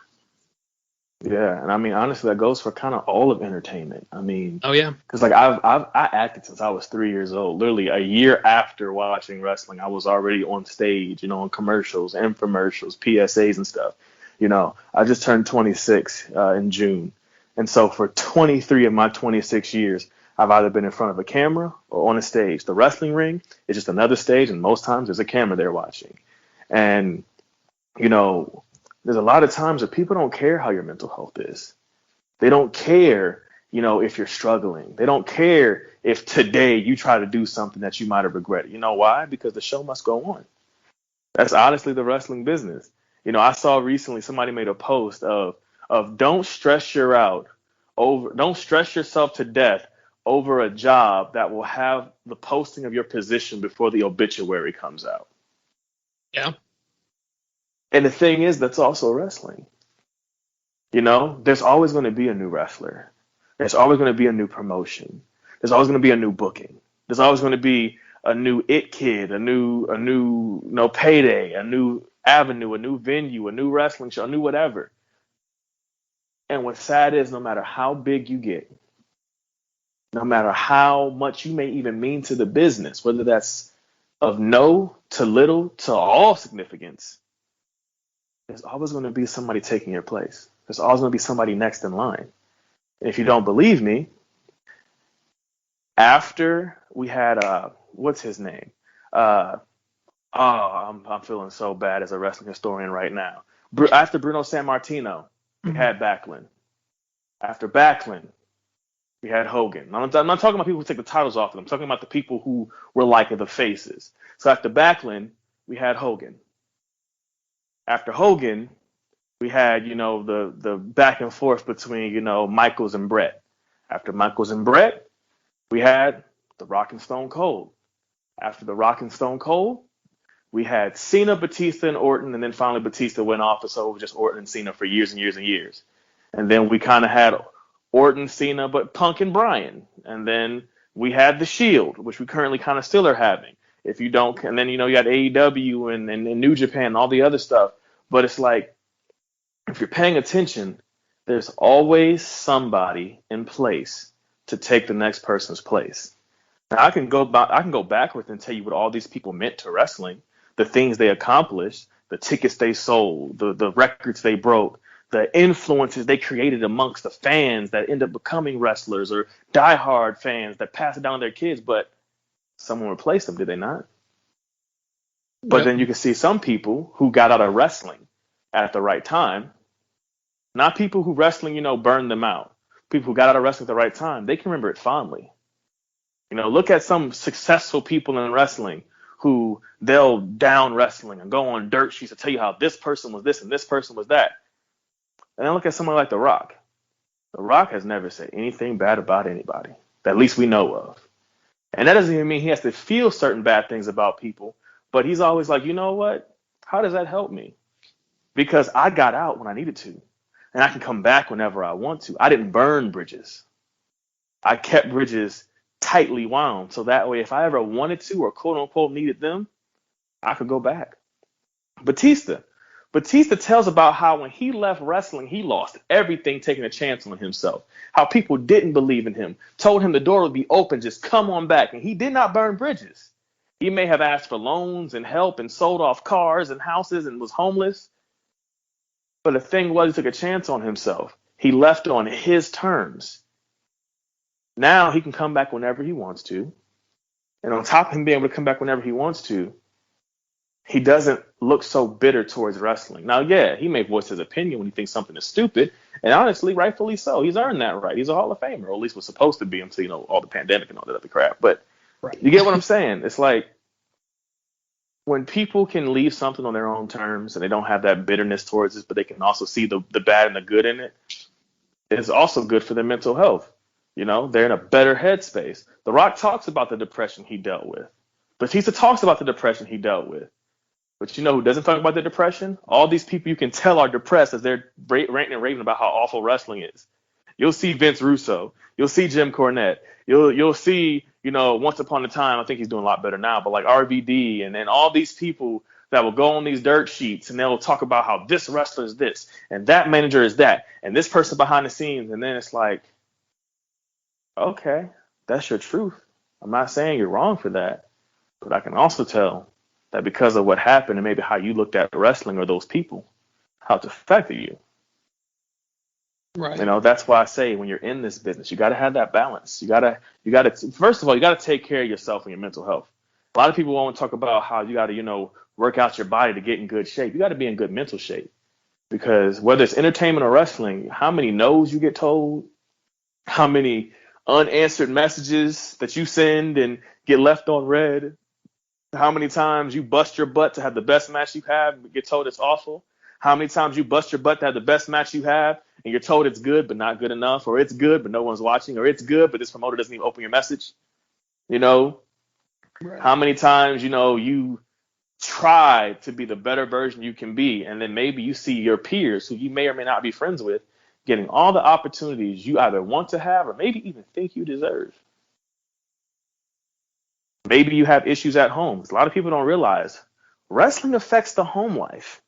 Yeah, and I mean, honestly, that goes for kind of all of entertainment. I mean, oh yeah, because like I acted since I was 3 years old. Literally a year after watching wrestling, I was already on stage, on commercials, infomercials, PSAs, and stuff. I just turned 26 in June, and so for 23 of my 26 years, I've either been in front of a camera or on a stage. The wrestling ring is just another stage, and most times there's a camera there watching. And there's a lot of times that people don't care how your mental health is. They don't care, if you're struggling. They don't care if today you try to do something that you might have regretted. You know why? Because the show must go on. That's honestly the wrestling business. I saw recently somebody made a post of don't stress yourself to death over a job that will have the posting of your position before the obituary comes out. Yeah. And the thing is, that's also wrestling. There's always going to be a new wrestler. There's always going to be a new promotion. There's always going to be a new booking. There's always going to be a new it kid, a new payday, a new avenue, a new venue, a new wrestling show, a new whatever. And what's sad is no matter how big you get, no matter how much you may even mean to the business, whether that's of no to little to all significance, there's always going to be somebody taking your place. There's always going to be somebody next in line. And if you don't believe me, after we had what's his name? I'm feeling so bad as a wrestling historian right now. After Bruno Sammartino, we had Backlund. After Backlund, we had Hogan. I'm not talking about people who take the titles off them. I'm talking about the people who were like the faces. So after Backlund, we had Hogan. After Hogan, we had, the back and forth between, Michaels and Brett. After Michaels and Brett, we had The Rock and Stone Cold. After The Rock and Stone Cold, we had Cena, Batista, and Orton, and then finally Batista went off, and so it was just Orton and Cena for years and years and years. And then we kind of had Orton, Cena, but Punk and Bryan. And then we had The Shield, which we currently kind of still are having. If you don't, and then, you got AEW and New Japan and all the other stuff. But it's like, if you're paying attention, there's always somebody in place to take the next person's place. Now, I can go backwards and tell you what all these people meant to wrestling, the things they accomplished, the tickets they sold, the records they broke, the influences they created amongst the fans that end up becoming wrestlers or diehard fans that pass it down to their kids. But someone replaced them, did they not? But then you can see some people who got out of wrestling at the right time, not people who wrestling, burned them out. People who got out of wrestling at the right time, they can remember it fondly. Look at some successful people in wrestling who they'll down wrestling and go on dirt sheets to tell you how this person was this and this person was that. And then look at someone like The Rock. The Rock has never said anything bad about anybody, that at least we know of. And that doesn't even mean he has to feel certain bad things about people, but he's always like, you know what? How does that help me? Because I got out when I needed to, and I can come back whenever I want to. I didn't burn bridges. I kept bridges tightly wound, so that way if I ever wanted to or quote unquote needed them, I could go back. Batista tells about how when he left wrestling, he lost everything taking a chance on himself. How people didn't believe in him, told him the door would be open, just come on back. And he did not burn bridges. He may have asked for loans and help and sold off cars and houses and was homeless. But the thing was, he took a chance on himself. He left on his terms. Now he can come back whenever he wants to. And on top of him being able to come back whenever he wants to, he doesn't look so bitter towards wrestling. Now, yeah, he may voice his opinion when he thinks something is stupid. And honestly, rightfully so. He's earned that right. He's a Hall of Famer, or at least was supposed to be until, all the pandemic and all that other crap. But You get what I'm saying? It's like when people can leave something on their own terms and they don't have that bitterness towards it, but they can also see the bad and the good in it, it's also good for their mental health. They're in a better headspace. The Rock talks about the depression he dealt with. Batista talks about the depression he dealt with. But who doesn't talk about the depression? All these people you can tell are depressed as they're ranting and raving about how awful wrestling is. You'll see Vince Russo. You'll see Jim Cornette. You'll see, once upon a time, I think he's doing a lot better now, but like RVD and all these people that will go on these dirt sheets and they'll talk about how this wrestler is this and that manager is that and this person behind the scenes. And then it's like, okay, that's your truth. I'm not saying you're wrong for that, but I can also tell that because of what happened and maybe how you looked at wrestling or those people, how it affected you. Right. That's why I say when you're in this business, you got to have that balance. You got to, first of all, you got to take care of yourself and your mental health. A lot of people won't talk about how you got to, work out your body to get in good shape. You got to be in good mental shape because whether it's entertainment or wrestling, how many no's you get told, how many unanswered messages that you send and get left on read, how many times you bust your butt to have the best match you have but get told it's awful, how many times you bust your butt to have the best match you have and you're told it's good but not good enough, or it's good but no one's watching, or it's good but this promoter doesn't even open your message. Right. How many times, you try to be the better version you can be, and then maybe you see your peers who you may or may not be friends with getting all the opportunities you either want to have or maybe even think you deserve. Maybe you have issues at home. A lot of people don't realize wrestling affects the home life.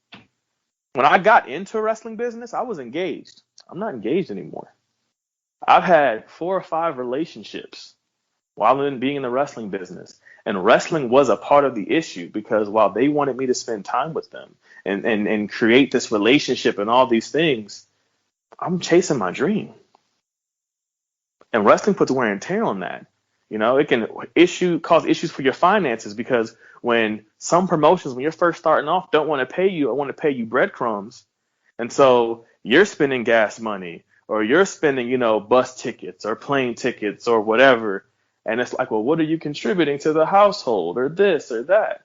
When I got into wrestling business, I was engaged. I'm not engaged anymore. I've had 4 or 5 relationships while being in the wrestling business. And wrestling was a part of the issue because while they wanted me to spend time with them and create this relationship and all these things, I'm chasing my dream. And wrestling puts wear and tear on that. It can cause issues for your finances because when some promotions, when you're first starting off, don't want to pay you or want to pay you breadcrumbs. And so you're spending gas money or you're spending, bus tickets or plane tickets or whatever. And it's like, well, what are you contributing to the household or this or that?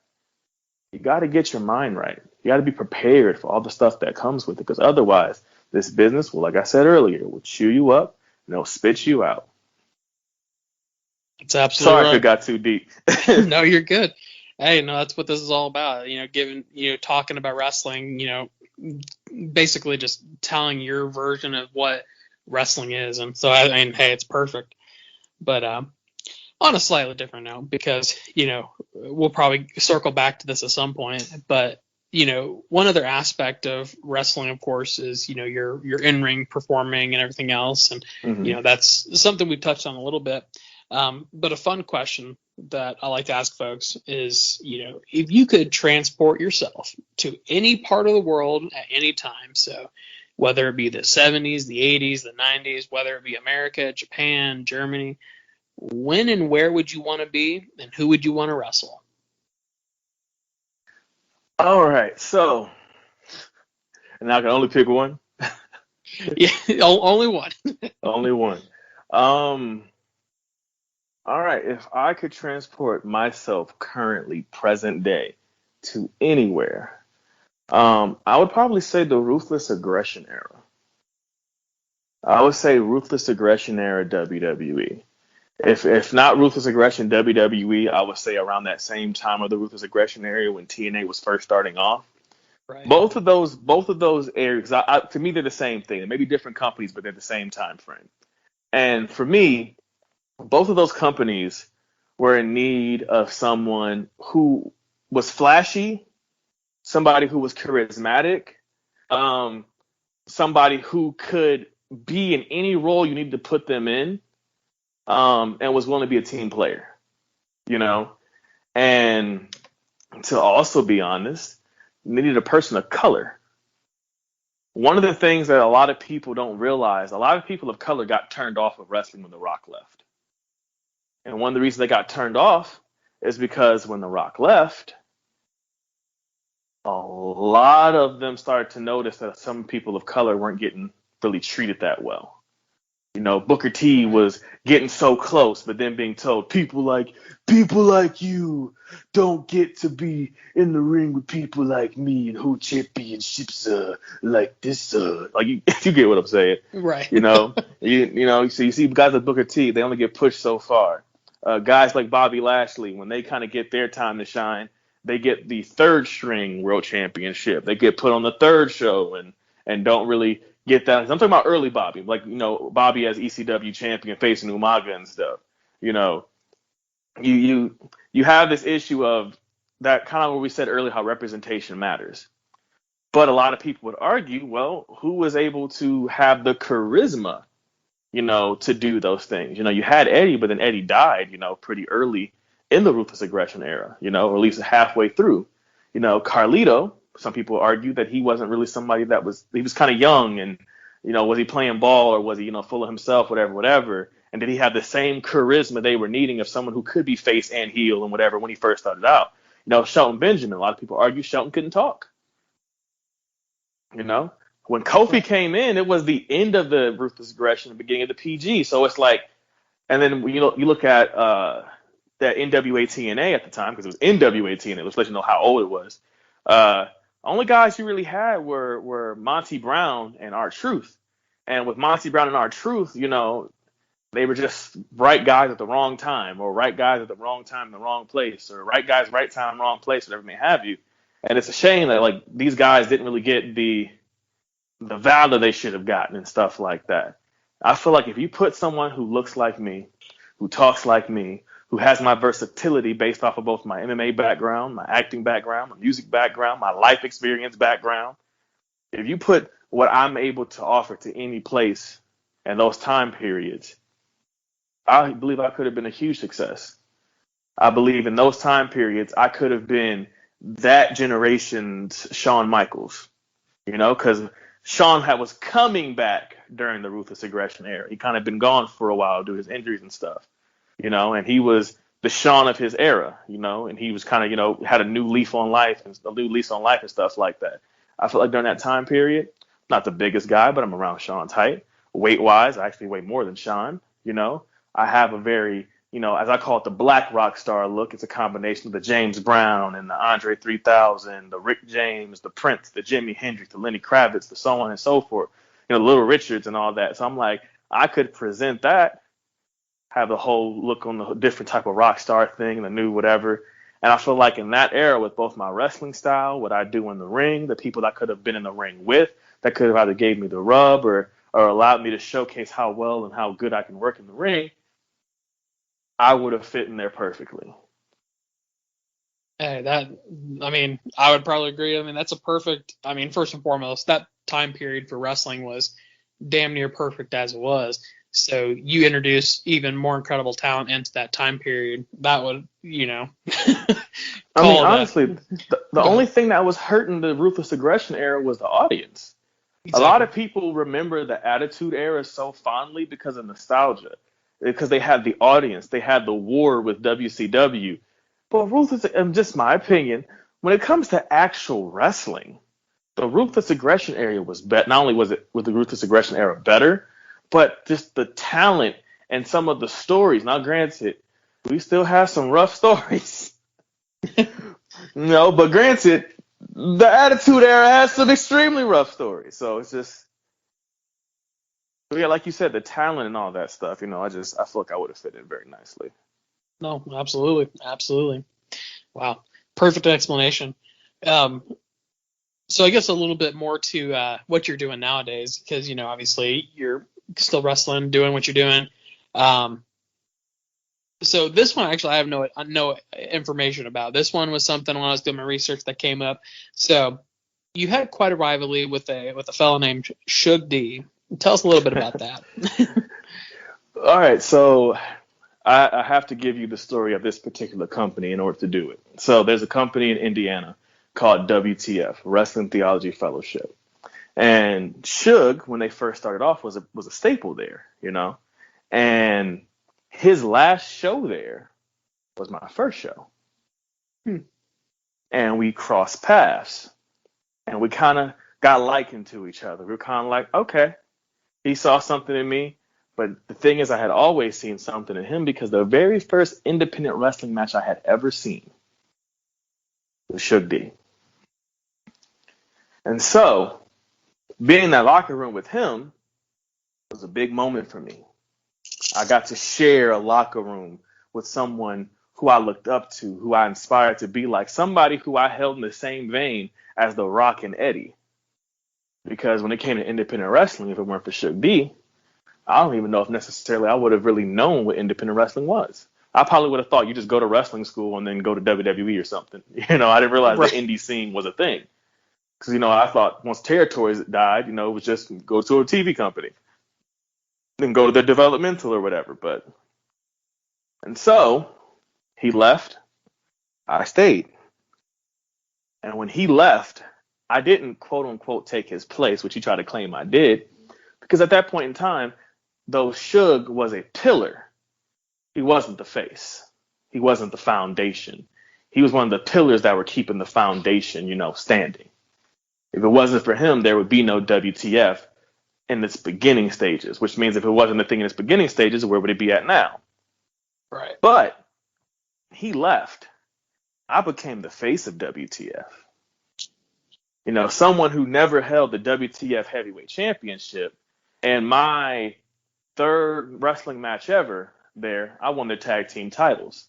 You got to get your mind right. You got to be prepared for all the stuff that comes with it because otherwise this business will, like I said earlier, will chew you up and it'll spit you out. It's absolutely Sorry right. if it got too deep. No, you're good. Hey, no, that's what this is all about. Talking about wrestling, basically just telling your version of what wrestling is. And so, hey, it's perfect. But on a slightly different note, because, we'll probably circle back to this at some point. But, one other aspect of wrestling, of course, is, your in-ring performing and everything else. And, that's something we touched on a little bit. But a fun question that I like to ask folks is, if you could transport yourself to any part of the world at any time, so whether it be the 70s, the 80s, the 90s, whether it be America, Japan, Germany, when and where would you want to be and who would you want to wrestle? All right. So, and I can only pick one. Yeah, only one. Only one. All right, if I could transport myself currently, present day, to anywhere, I would probably say the Ruthless Aggression era. I would say Ruthless Aggression era WWE. If not Ruthless Aggression WWE, I would say around that same time of the Ruthless Aggression era when TNA was first starting off. Right. Both of those areas, to me, they're the same thing. They may be different companies, but they're the same time frame. And for me, both of those companies were in need of someone who was flashy, somebody who was charismatic, somebody who could be in any role you needed to put them in, and was willing to be a team player, And to also be honest, you needed a person of color. One of the things that a lot of people don't realize, a lot of people of color got turned off of wrestling when The Rock left. And one of the reasons they got turned off is because when The Rock left, a lot of them started to notice that some people of color weren't getting really treated that well. Booker T was getting so close, but then being told people like you don't get to be in the ring with people like me and hold championships like this. Like you get what I'm saying, Right? So you see guys like Booker T, they only get pushed so far. Guys like Bobby Lashley, when they kind of get their time to shine, they get the third string world championship. They get put on the third show and don't really get that. I'm talking about early Bobby, like, Bobby as ECW champion facing Umaga and stuff. You have this issue of that kind of what we said earlier, how representation matters. But a lot of people would argue, well, who was able to have the charisma, to do those things? You had Eddie, but then Eddie died, pretty early in the Ruthless Aggression era, or at least halfway through. Carlito, some people argue that he wasn't really somebody he was kind of young and, was he playing ball or was he, full of himself, whatever. And did he have the same charisma they were needing of someone who could be face and heel and whatever when he first started out? Shelton Benjamin, a lot of people argue Shelton couldn't talk. When Kofi came in, it was the end of the Ruthless Aggression, the beginning of the PG. So it's like, and then you look at that NWA TNA at the time, because it was NWA TNA, let's let you know how old it was. Only guys you really had were Monty Brown and R-Truth. And with Monty Brown and R-Truth, they were just right guys at the wrong time, or right guys at the wrong time in the wrong place, or right guys, right time, wrong place, whatever may have you. And it's a shame that like these guys didn't really get the valor they should have gotten and stuff like that. I feel like if you put someone who looks like me, who talks like me, who has my versatility based off of both my MMA background, my acting background, my music background, my life experience background, if you put what I'm able to offer to any place and those time periods, I believe I could have been a huge success. I believe in those time periods, I could have been that generation's Shawn Michaels, because Shawn was coming back during the Ruthless Aggression era. He kind of been gone for a while due to his injuries and stuff, and he was the Shawn of his era, and he was kind of, had a new leaf on life and stuff like that. I feel like during that time period, not the biggest guy, but I'm around Shawn's height. Weight wise, I actually weigh more than Shawn, I have a very, as I call it, the black rock star look. It's a combination of the James Brown and the Andre 3000, the Rick James, the Prince, the Jimi Hendrix, the Lenny Kravitz, the so on and so forth, Little Richards and all that. So I'm like, I could present that, have the whole look on the different type of rock star thing, the new whatever. And I feel like in that era, with both my wrestling style, what I do in the ring, the people that could have been in the ring with, that could have either gave me the rub or allowed me to showcase how well and how good I can work in the ring, I would have fit in there perfectly. Hey, I would probably agree. That's a perfect, first and foremost, that time period for wrestling was damn near perfect as it was. So you introduce even more incredible talent into that time period. That would, honestly, the only thing that was hurting the Ruthless Aggression era was the audience. Exactly. A lot of people remember the Attitude Era so fondly because of nostalgia. Because they had the audience, they had the war with WCW. But Ruthless, just my opinion, when it comes to actual wrestling, the Ruthless Aggression era was better. Not only was the Ruthless Aggression era better, but just the talent and some of the stories. Now, granted, we still have some rough stories. But granted, the Attitude Era has some extremely rough stories. So it's just. But yeah, like you said, the talent and all that stuff, I feel like I would have fit in very nicely. No, absolutely. Absolutely. Wow. Perfect explanation. So I guess a little bit more to what you're doing nowadays, because, obviously you're still wrestling, doing what you're doing. So this one, actually, I have no information about. This one was something when I was doing my research that came up. So you had quite a rivalry with a fellow named Shug D. Tell us a little bit about that. All right, so I have to give you the story of this particular company in order to do it. So there's a company in Indiana called WTF, Wrestling Theology Fellowship. And Shug, when they first started off, was a staple there, And his last show there was my first show. And we crossed paths. And we kind of got likened to each other. We were kind of like, okay. He saw something in me, but the thing is I had always seen something in him because the very first independent wrestling match I had ever seen was Shug D. And so, being in that locker room with him was a big moment for me. I got to share a locker room with someone who I looked up to, who I inspired to be like, somebody who I held in the same vein as The Rock and Eddie. Because when it came to independent wrestling, if it weren't for Shug D, I don't even know if necessarily I would have really known what independent wrestling was. I probably would have thought you just go to wrestling school and then go to WWE or something. I didn't realize the indie scene was a thing. Because, I thought once territories died, it was just go to a TV company. Then go to the developmental or whatever. And so he left. I stayed. And when he left, I didn't, quote unquote, take his place, which he tried to claim I did, because at that point in time, though Shug was a pillar, he wasn't the face. He wasn't the foundation. He was one of the pillars that were keeping the foundation, standing. If it wasn't for him, there would be no WTF in its beginning stages, which means if it wasn't the thing in its beginning stages, where would it be at now? Right. But he left. I became the face of WTF. Someone who never held the WTF Heavyweight Championship, and my third wrestling match ever there, I won the tag team titles.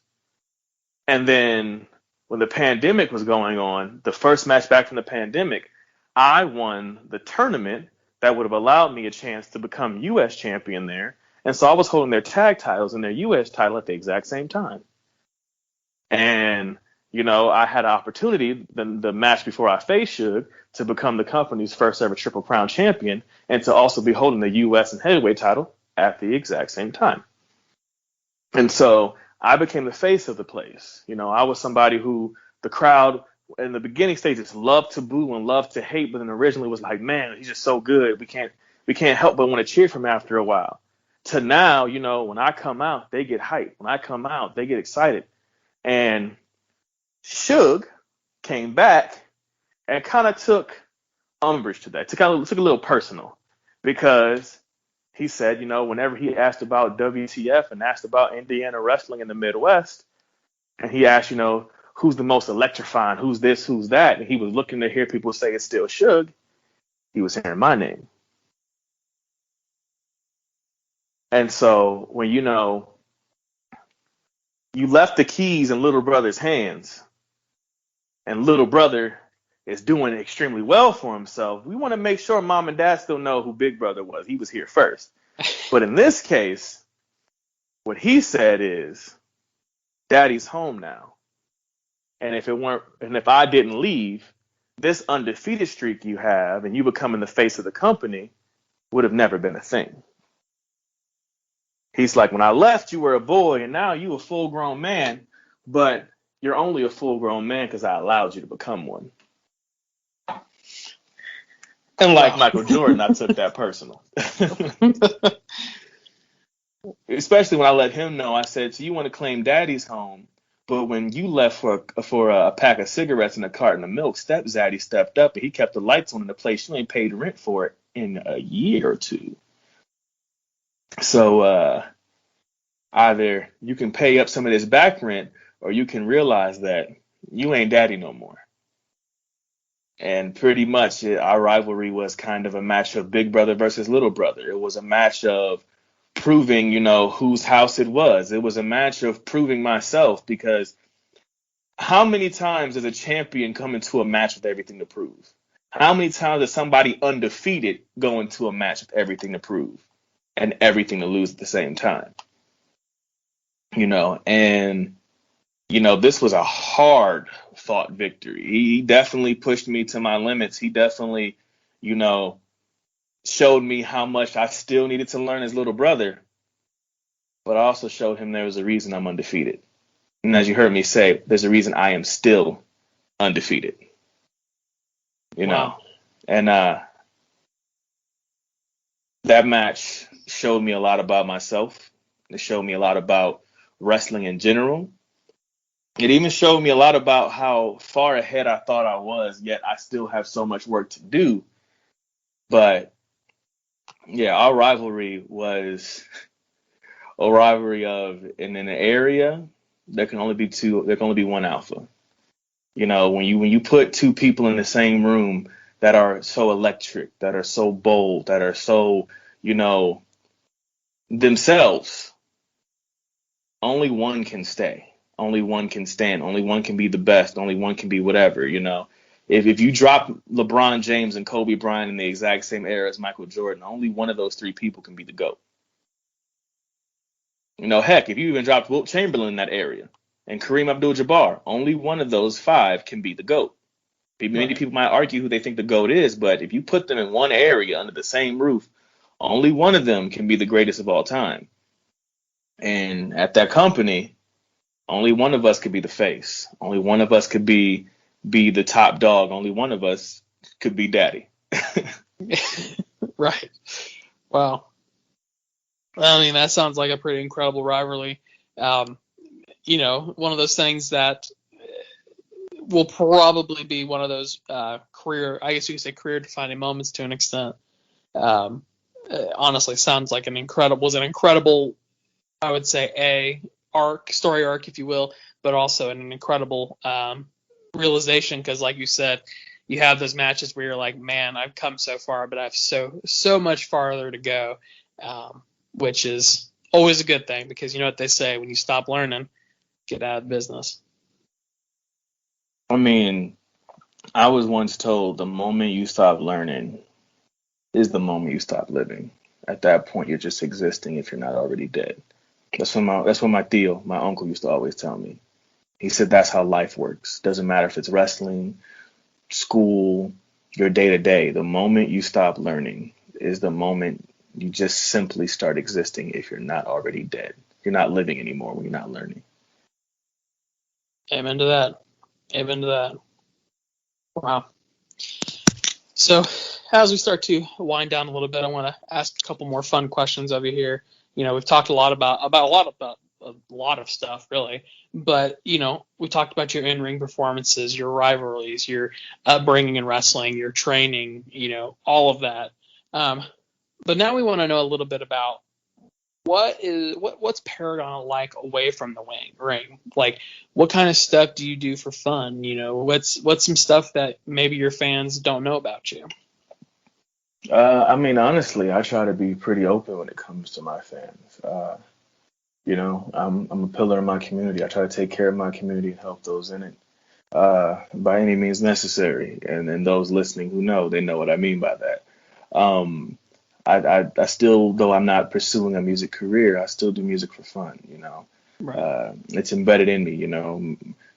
And then when the pandemic was going on, the first match back from the pandemic, I won the tournament that would have allowed me a chance to become U.S. champion there. And so I was holding their tag titles and their U.S. title at the exact same time. And I had an opportunity, the match before I faced Shug, to become the company's first ever Triple Crown champion and to also be holding the U.S. and heavyweight title at the exact same time. And so I became the face of the place. I was somebody who the crowd in the beginning stages loved to boo and loved to hate, but then originally was like, man, he's just so good. We can't help but want to cheer for him after a while. To now, when I come out, they get hyped. When I come out, they get excited. And Suge came back and kind of took umbrage to that. Took a little personal, because he said, whenever he asked about WTF and asked about Indiana wrestling in the Midwest, and he asked, who's the most electrifying, who's this, who's that, and he was looking to hear people say it's still Suge, he was hearing my name. And so when you left the keys in little brother's hands, and little brother is doing extremely well for himself, we want to make sure mom and dad still know who big brother was. He was here first. But in this case, what he said is, daddy's home now. And if I didn't leave, this undefeated streak you have and you becoming the face of the company would have never been a thing. He's like, when I left, you were a boy, and now you a full-grown man, but you're only a full-grown man because I allowed you to become one. And like Michael Jordan, I took that personal. Especially when I let him know, I said, so you want to claim daddy's home, but when you left for a pack of cigarettes and a carton of milk, Zaddy stepped up and he kept the lights on in the place. You ain't paid rent for it in a year or two. So either you can pay up some of this back rent, or you can realize that you ain't daddy no more. And pretty much our rivalry was kind of a match of big brother versus little brother. It was a match of proving, whose house it was. It was a match of proving myself, because how many times does a champion come into a match with everything to prove? How many times does somebody undefeated go into a match with everything to prove and everything to lose at the same time? And this was a hard fought victory. He definitely pushed me to my limits. He definitely, showed me how much I still needed to learn as little brother, but I also showed him there was a reason I'm undefeated. And as you heard me say, there's a reason I am still undefeated. Wow. And that match showed me a lot about myself. It showed me a lot about wrestling in general. It even showed me a lot about how far ahead I thought I was, yet I still have so much work to do. But yeah, our rivalry was a rivalry of, in an area, there can only be one alpha. When you put two people in the same room that are so electric, that are so bold, that are so, themselves, only one can stay. Only one can stand. Only one can be the best. Only one can be whatever, If you drop LeBron James and Kobe Bryant in the exact same era as Michael Jordan, only one of those three people can be the GOAT. Heck, if you even dropped Wilt Chamberlain in that area and Kareem Abdul-Jabbar, only one of those five can be the GOAT. Many people might argue who they think the GOAT is, but if you put them in one area under the same roof, only one of them can be the greatest of all time. And at that company, only one of us could be the face. Only one of us could be the top dog. Only one of us could be daddy. Right. Wow. I mean, that sounds like a pretty incredible rivalry. One of those things that will probably be one of those career defining moments to an extent. Honestly, sounds like an incredible, I would say, story arc, if you will, but also an incredible realization, because like you said, you have those matches where you're like, man, I've come so far, but I have so much farther to go, which is always a good thing, because you know what they say, when you stop learning, get out of business. I mean, I was once told the moment you stop learning is the moment you stop living. At that point, you're just existing if you're not already dead. That's what my Theo, my uncle, used to always tell me. He said that's how life works. Doesn't matter if it's wrestling, school, your day-to-day. The moment you stop learning is the moment you just simply start existing if you're not already dead. not living anymore when you're not learning. Amen to that. Amen to that. Wow. So as we start to wind down a little bit, I want to ask a couple more fun questions of you here. We've talked a lot about a lot of stuff, really. But, we talked about your in-ring performances, your rivalries, your upbringing in wrestling, your training, all of that. But now we want to know a little bit about what's Paragon like away from the ring? Like, what kind of stuff do you do for fun? What's some stuff that maybe your fans don't know about you? I mean, honestly, I try to be pretty open when it comes to my fans. I'm a pillar in my community. I try to take care of my community and help those in it by any means necessary. And those listening who know, they know what I mean by that. I still, though I'm not pursuing a music career, I still do music for fun. Right. It's embedded in me.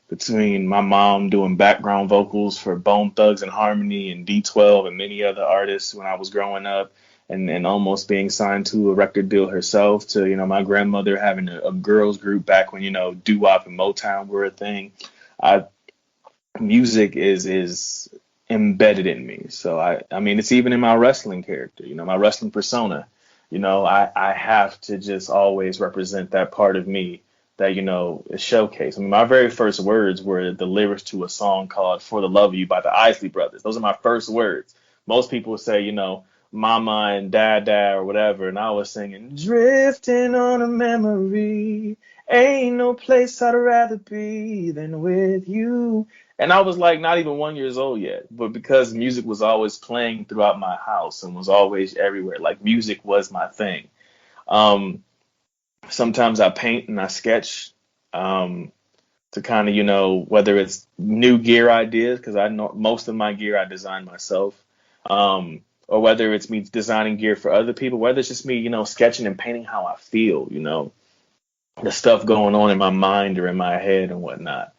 Between my mom doing background vocals for Bone Thugs and Harmony and D12 and many other artists when I was growing up, and almost being signed to a record deal herself, to my grandmother having a girls group back when doo-wop and Motown were a thing. Music is embedded in me. So I mean, it's even in my wrestling character, my wrestling persona. I have to just always represent that part of me that is showcased. I mean, my very first words were the lyrics to a song called "For the Love of You" by the Isley Brothers. Those are my first words. Most people would say, mama and dada or whatever, and I was singing drifting on a memory, ain't no place I'd rather be than with you. And I was like not even 1 year old yet, but because music was always playing throughout my house and was always everywhere, like music was my thing. Sometimes I paint and I sketch to kind of, whether it's new gear ideas, because I know most of my gear I design myself, or whether it's me designing gear for other people, whether it's just me, sketching and painting how I feel, the stuff going on in my mind or in my head and whatnot.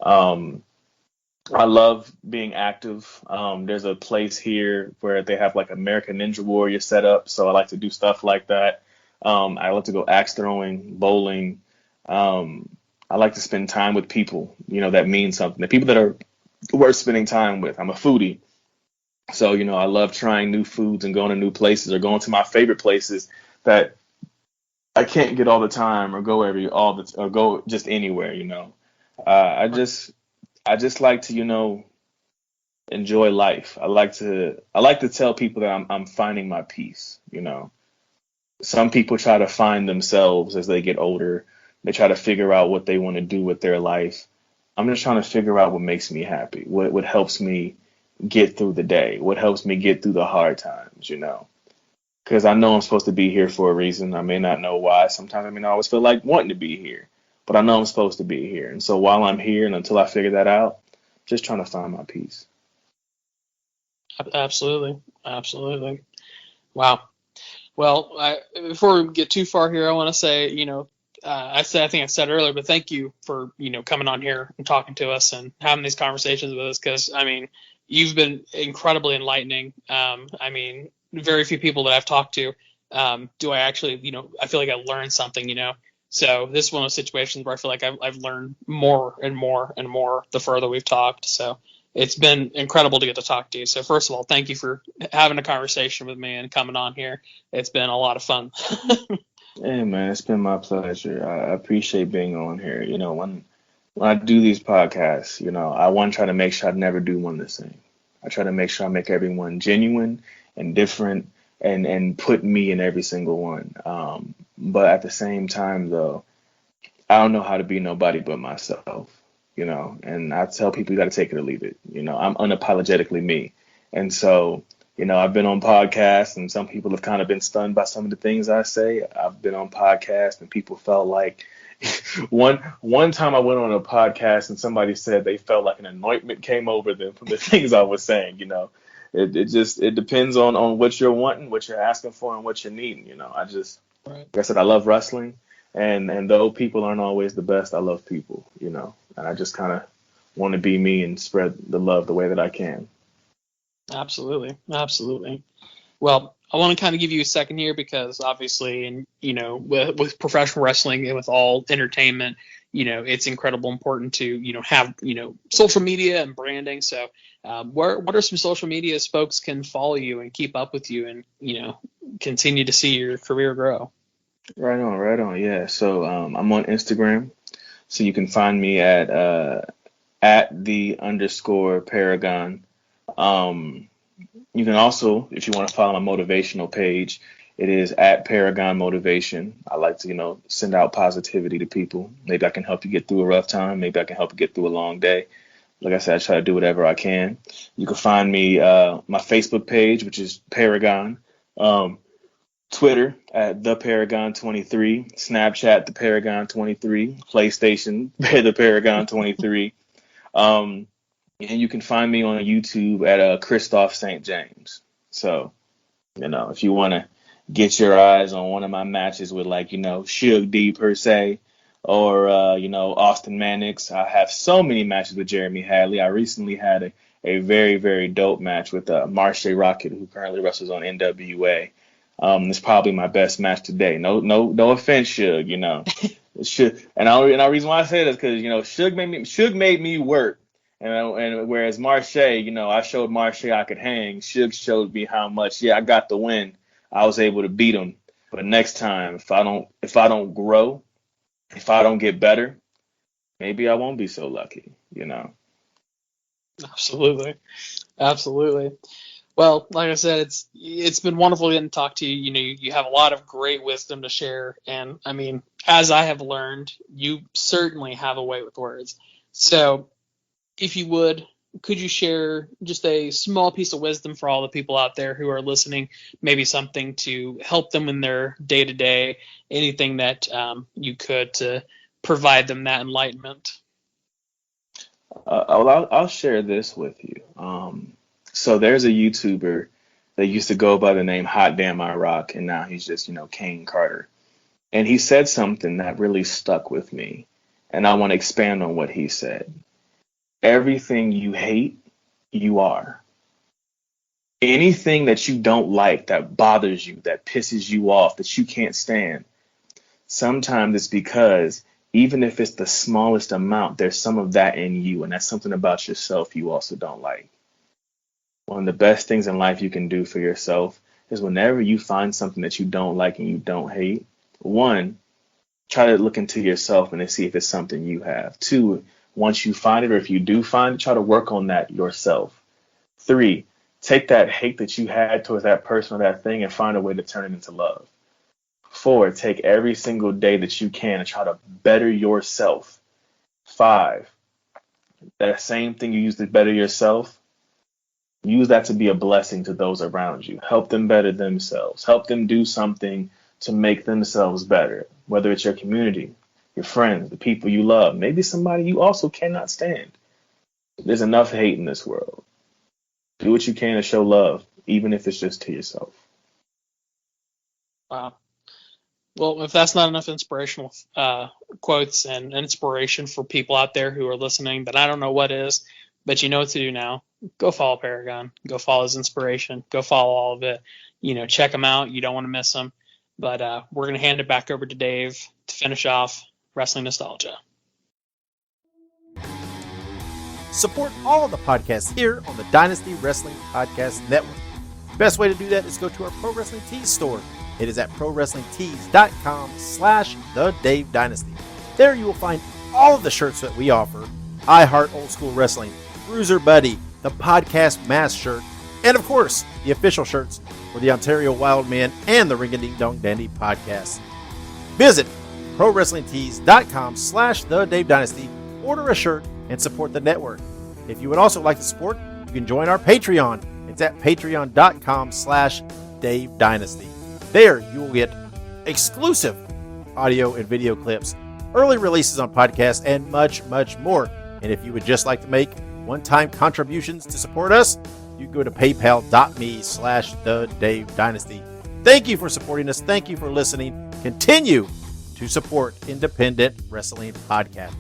I love being active. There's a place here where they have like American Ninja Warrior set up, so I like to do stuff like that. I like to go axe throwing, bowling. I like to spend time with people, that mean something. The people that are worth spending time with. I'm a foodie. So, I love trying new foods and going to new places or going to my favorite places that I can't get all the time or or go just anywhere, I just like to, enjoy life. I like to tell people that I'm finding my peace, Some people try to find themselves as they get older. They try to figure out what they want to do with their life. I'm just trying to figure out what makes me happy, what helps me get through the day, what helps me get through the hard times, because I know I'm supposed to be here for a reason. I may not know why. Sometimes I always feel like wanting to be here, but I know I'm supposed to be here. And so while I'm here and until I figure that out, just trying to find my peace. Absolutely. Absolutely. Wow. Well, before we get too far here, I want to say, I think I said earlier, but thank you for, coming on here and talking to us and having these conversations with us. Because, I mean, you've been incredibly enlightening. Very few people that I've talked to do I actually, I feel like I learned something, So this is one of those situations where I feel like I've learned more and more and more the further we've talked. So it's been incredible to get to talk to you. So first of all, thank you for having a conversation with me and coming on here. It's been a lot of fun. Hey man, it's been my pleasure. I appreciate being on here. When I do these podcasts, I want to try to make sure I never do one the same. I try to make sure I make everyone genuine and different and put me in every single one. But at the same time, though, I don't know how to be nobody but myself, and I tell people you got to take it or leave it. I'm unapologetically me. And so, I've been on podcasts and some people have kind of been stunned by some of the things I say. I've been on podcasts and people felt like one time I went on a podcast and somebody said they felt like an anointment came over them from the things I was saying. It depends on what you're wanting, what you're asking for, and what you're needing. Right. Like I said, I love wrestling, and though people aren't always the best, I love people. And I just kind of want to be me and spread the love the way that I can. Absolutely. Absolutely. Well, I want to kind of give you a second here because obviously, and with professional wrestling and with all entertainment, it's incredibly important to have social media and branding. So, what are some social medias folks can follow you and keep up with you and continue to see your career grow? Right on, right on. Yeah. So I'm on Instagram, so you can find me at the underscore Paragon. You can also, if you want to follow my motivational page, it is at Paragon Motivation. I like to, send out positivity to people. Maybe I can help you get through a rough time. Maybe I can help you get through a long day. Like I said, I try to do whatever I can. You can find me, my Facebook page, which is Paragon. Twitter at the Paragon 23, Snapchat the Paragon 23, PlayStation the Paragon 23. And you can find me on YouTube at Christoph St. James. So, if you want to get your eyes on one of my matches with Suge D per se, or Austin Mannix, I have so many matches with Jeremy Hadley. I recently had a very, very dope match with Marshe Rocket, who currently wrestles on NWA. It's probably my best match today. No offense, Suge. Suge, and the reason why I say that is because Suge made me work. And whereas Marshe, I showed Marshe I could hang. Suge showed me how much. I got the win. I was able to beat him. But next time, if I don't grow, if I don't get better, maybe I won't be so lucky. Absolutely. Well, like I said, it's been wonderful getting to talk to you. You have a lot of great wisdom to share, and I mean, as I have learned, you certainly have a way with words. So, if you would, could you share just a small piece of wisdom for all the people out there who are listening? Maybe something to help them in their day-to-day, anything that you could to provide them that enlightenment. I'll share this with you. So there's a YouTuber that used to go by the name Hot Damn I Rock, and now he's just, Kane Carter. And he said something that really stuck with me, and I want to expand on what he said. Everything you hate, you are. Anything that you don't like, that bothers you, that pisses you off, that you can't stand, sometimes it's because even if it's the smallest amount, there's some of that in you, and that's something about yourself you also don't like. One of the best things in life you can do for yourself is whenever you find something that you don't like and you don't hate, one, try to look into yourself and see if it's something you have. Two, once you find it, or if you do find it, try to work on that yourself. Three, take that hate that you had towards that person or that thing and find a way to turn it into love. Four, take every single day that you can and try to better yourself. Five, that same thing you use to better yourself, use that to be a blessing to those around you. Help them better themselves. Help them do something to make themselves better, whether it's your community, your friends, the people you love, maybe somebody you also cannot stand. There's enough hate in this world. Do what you can to show love, even if it's just to yourself. Wow. Well, if that's not enough inspirational quotes and inspiration for people out there who are listening, then I don't know what is. But you know what to do now. Go follow Paragon. Go follow his inspiration. Go follow all of it. Check him out. You don't want to miss him. But we're going to hand it back over to Dave to finish off Wrestling Nostalgia. Support all of the podcasts here on the Dynasty Wrestling Podcast Network. Best way to do that is go to our Pro Wrestling Tees store. It is at ProWrestlingTees.com/The Dave Dynasty. There you will find all of the shirts that we offer. I Heart Old School Wrestling, Bruiser Buddy, the Podcast Mask shirt, and of course, the official shirts for the Ontario Wildman and the Ring a Ding Dong Dandy podcast. Visit ProWrestlingTees.com/The Dave Dynasty, order a shirt, and support the network. If you would also like to support, you can join our Patreon. It's at Patreon.com/Dave Dynasty. There you will get exclusive audio and video clips, early releases on podcasts, and much, much more. And if you would just like to make one-time contributions to support us, you can go to paypal.me/The Dave Dynasty. Thank you for supporting us. Thank you for listening. Continue to support independent wrestling podcast.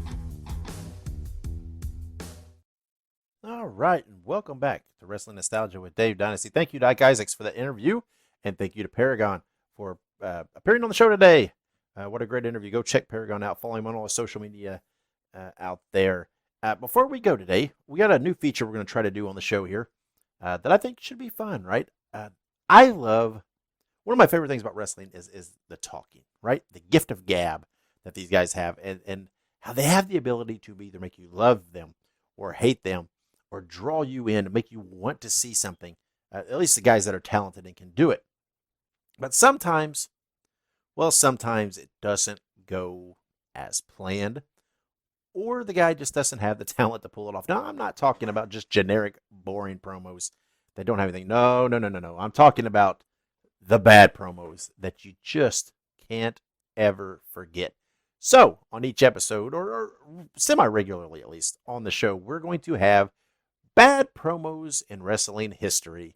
All right, and welcome back to Wrestling Nostalgia with Dave Dynasty. Thank you to Ike Isaacs for the interview. And thank you to Paragon for appearing on the show today. What a great interview. Go check Paragon out. Follow him on all his social media out there. Before we go today, we got a new feature we're going to try to do on the show here that I think should be fun, right? I love, one of my favorite things about wrestling is the talking, right? The gift of gab that these guys have, and how they have the ability to either make you love them or hate them or draw you in and make you want to see something. At least the guys that are talented and can do it. But sometimes it doesn't go as planned, or the guy just doesn't have the talent to pull it off. Now, I'm not talking about just generic, boring promos that don't have anything. No. I'm talking about the bad promos that you just can't ever forget. So, on each episode, or semi-regularly at least, on the show, we're going to have bad promos in wrestling history.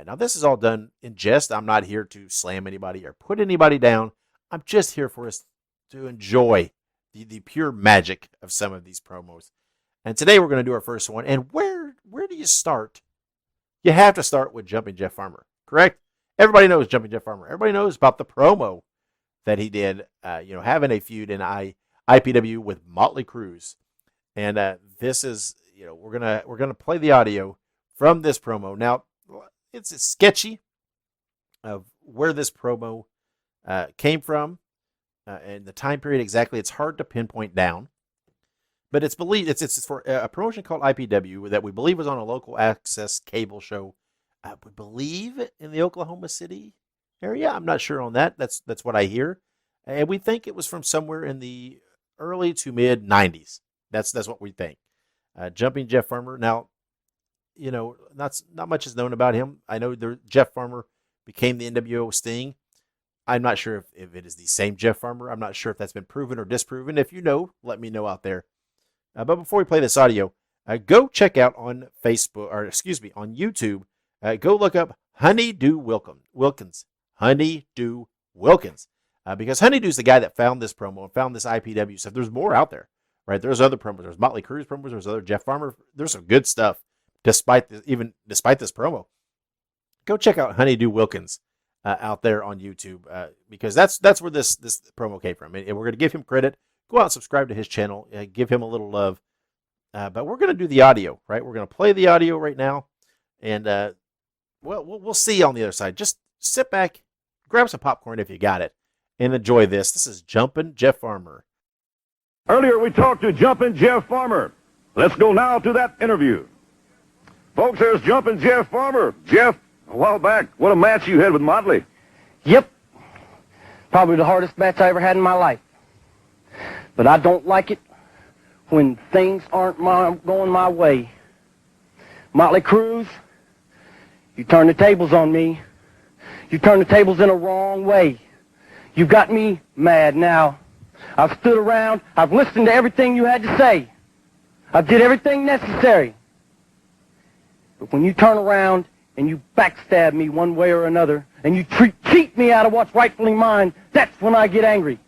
Now, this is all done in jest. I'm not here to slam anybody or put anybody down. I'm just here for us to enjoy the pure magic of some of these promos. And today we're going to do our first one. And where do you start? You have to start with Jumping Jeff Farmer, correct? Everybody knows Jumping Jeff Farmer. Everybody knows about the promo that he did, having a feud in IPW with Motley Crue. And this is, we're gonna play the audio from this promo. Now, it's sketchy of where this promo came from and the time period exactly. It's hard to pinpoint down, but it's believed it's for a promotion called IPW that we believe was on a local access cable show. We believe in the Oklahoma City area. I'm not sure on that. That's what I hear, and we think it was from somewhere in the early to mid '90s. That's what we think. Jumping Jeff Farmer. Now, not much is known about him. I know Jeff Farmer became the NWO Sting. I'm not sure if it is the same Jeff Farmer. I'm not sure if that's been proven or disproven. If you know, let me know out there. But before we play this audio, go check out on on YouTube. Go look up Honeydew Wilkins. Honeydew Wilkins. Because Honeydew's the guy that found this promo and found this IPW stuff. There's more out there, right? There's other promos. There's Motley Crue promos. There's other Jeff Farmer. There's some good stuff. Despite this promo, go check out Honeydew Wilkins out there on YouTube because that's where this promo came from, and we're going to give him credit. Go out and subscribe to his channel, give him a little love. But we're going to do the audio, right? We're going to play the audio right now, and we'll see on the other side. Just sit back, grab some popcorn if you got it, and enjoy this. This is Jumpin' Jeff Farmer. Earlier we talked to Jumpin' Jeff Farmer. Let's go now to that interview. Folks, there's Jumpin' Jeff Farmer. Jeff, a while back, what a match you had with Motley. Yep. Probably the hardest match I ever had in my life. But I don't like it when things aren't going my way. Motley Crue, you turn the tables on me. You turn the tables in a wrong way. You got me mad now. I've stood around. I've listened to everything you had to say. I did everything necessary. But when you turn around and you backstab me one way or another, and you cheat me out of what's rightfully mine, that's when I get angry.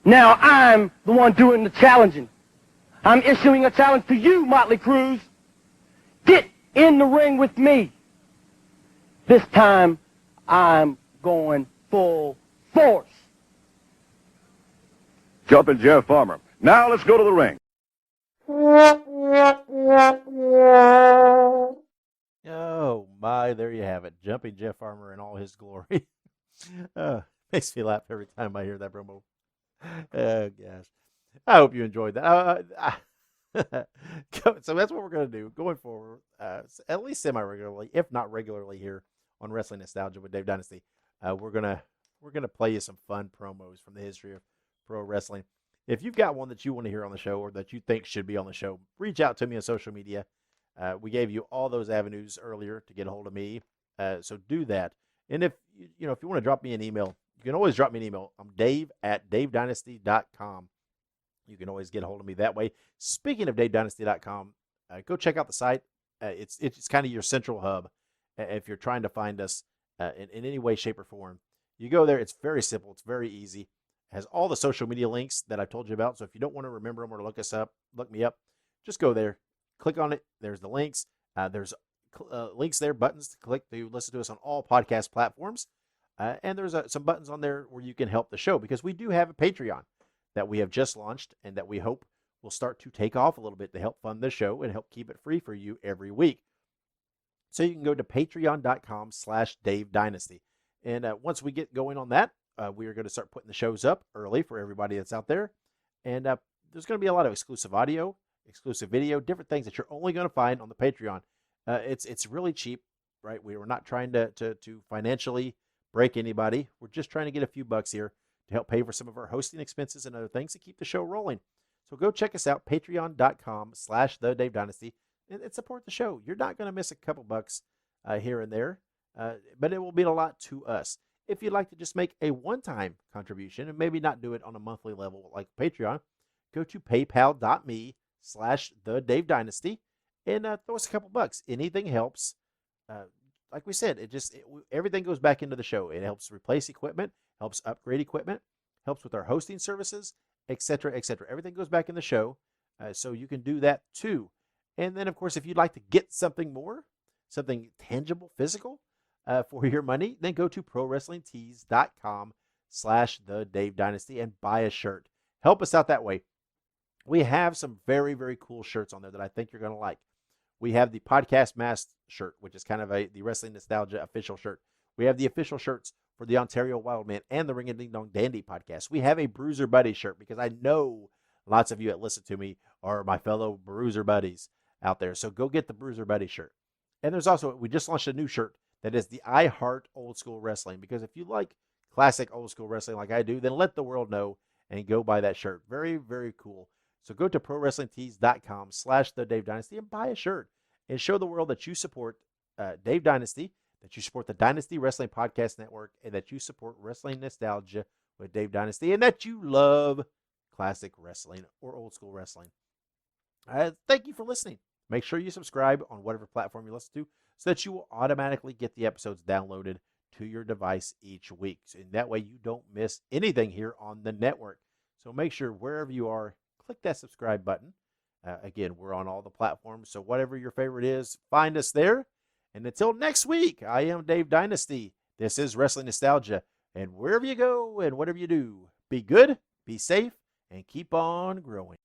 Now I'm the one doing the challenging. I'm issuing a challenge to you, Motley Crue. Get in the ring with me. This time, I'm going full force. Jumpin' Jeff Farmer. Now let's go to the ring. Oh, my, there you have it. Jumping Jeff Farmer in all his glory. Makes me laugh every time I hear that promo. Oh, gosh. I hope you enjoyed that. So that's what we're going to do going forward, at least semi-regularly, if not regularly here on Wrestling Nostalgia with Dave Dynasty. We're gonna play you some fun promos from the history of pro wrestling. If you've got one that you want to hear on the show or that you think should be on the show, reach out to me on social media. We gave you all those avenues earlier to get a hold of me, so do that. And if you want to drop me an email, you can always drop me an email. I'm dave@davedynasty.com. You can always get a hold of me that way. Speaking of davedynasty.com, go check out the site. It's kind of your central hub if you're trying to find us in any way, shape, or form. You go there. It's very simple. It's very easy. It has all the social media links that I've told you about. So if you don't want to remember them or look me up, just go there. Click on it. There's the links. There's links there, buttons to click to listen to us on all podcast platforms. And there's some buttons on there where you can help the show, because we do have a Patreon that we have just launched and that we hope will start to take off a little bit to help fund the show and help keep it free for you every week. So you can go to patreon.com/Dave Dynasty. And once we get going on that, we are going to start putting the shows up early for everybody that's out there. And there's going to be a lot of exclusive audio, exclusive video, different things that you're only going to find on the Patreon. It's really cheap, right? We were not trying to financially break anybody. We're just trying to get a few bucks here to help pay for some of our hosting expenses and other things to keep the show rolling. So go check us out, patreon.com/The Dave Dynasty, and support the show. You're not going to miss a couple bucks here and there, but it will mean a lot to us. If you'd like to just make a one-time contribution and maybe not do it on a monthly level like Patreon, go to paypal.me/The Dave Dynasty and throw us a couple bucks. Anything helps. Like we said, everything goes back into the show. It helps replace equipment, helps upgrade equipment, helps with our hosting services, etc., etc. Everything goes back in the show, so you can do that too. And then, of course, if you'd like to get something more, something tangible, physical for your money, then go to PROWRESTLINGTEES.com/The Dave Dynasty and buy a shirt. Help us out that way. We have some very, very cool shirts on there that I think you're going to like. We have the Podcast Mask shirt, which is kind of the Wrestling Nostalgia official shirt. We have the official shirts for the Ontario Wildman and the Ring a Ding Dong Dandy podcast. We have a Bruiser Buddy shirt, because I know lots of you that listen to me are my fellow Bruiser Buddies out there. So go get the Bruiser Buddy shirt. And there's also, we just launched a new shirt that is the I Heart Old School Wrestling, because if you like classic old school wrestling like I do, then let the world know and go buy that shirt. Very, very cool. So go to PROWRESTLINGTEES.com/The Dave Dynasty and buy a shirt and show the world that you support Dave Dynasty, that you support the Dynasty Wrestling Podcast Network, and that you support Wrestling Nostalgia with Dave Dynasty, and that you love classic wrestling or old school wrestling. Thank you for listening. Make sure you subscribe on whatever platform you listen to so that you will automatically get the episodes downloaded to your device each week. And that way you don't miss anything here on the network. So make sure wherever you are, click that subscribe button. Again, we're on all the platforms, so whatever your favorite is, find us there. And until next week, I am Dave Dynasty. This is Wrestling Nostalgia. And wherever you go and whatever you do, be good, be safe, and keep on growing.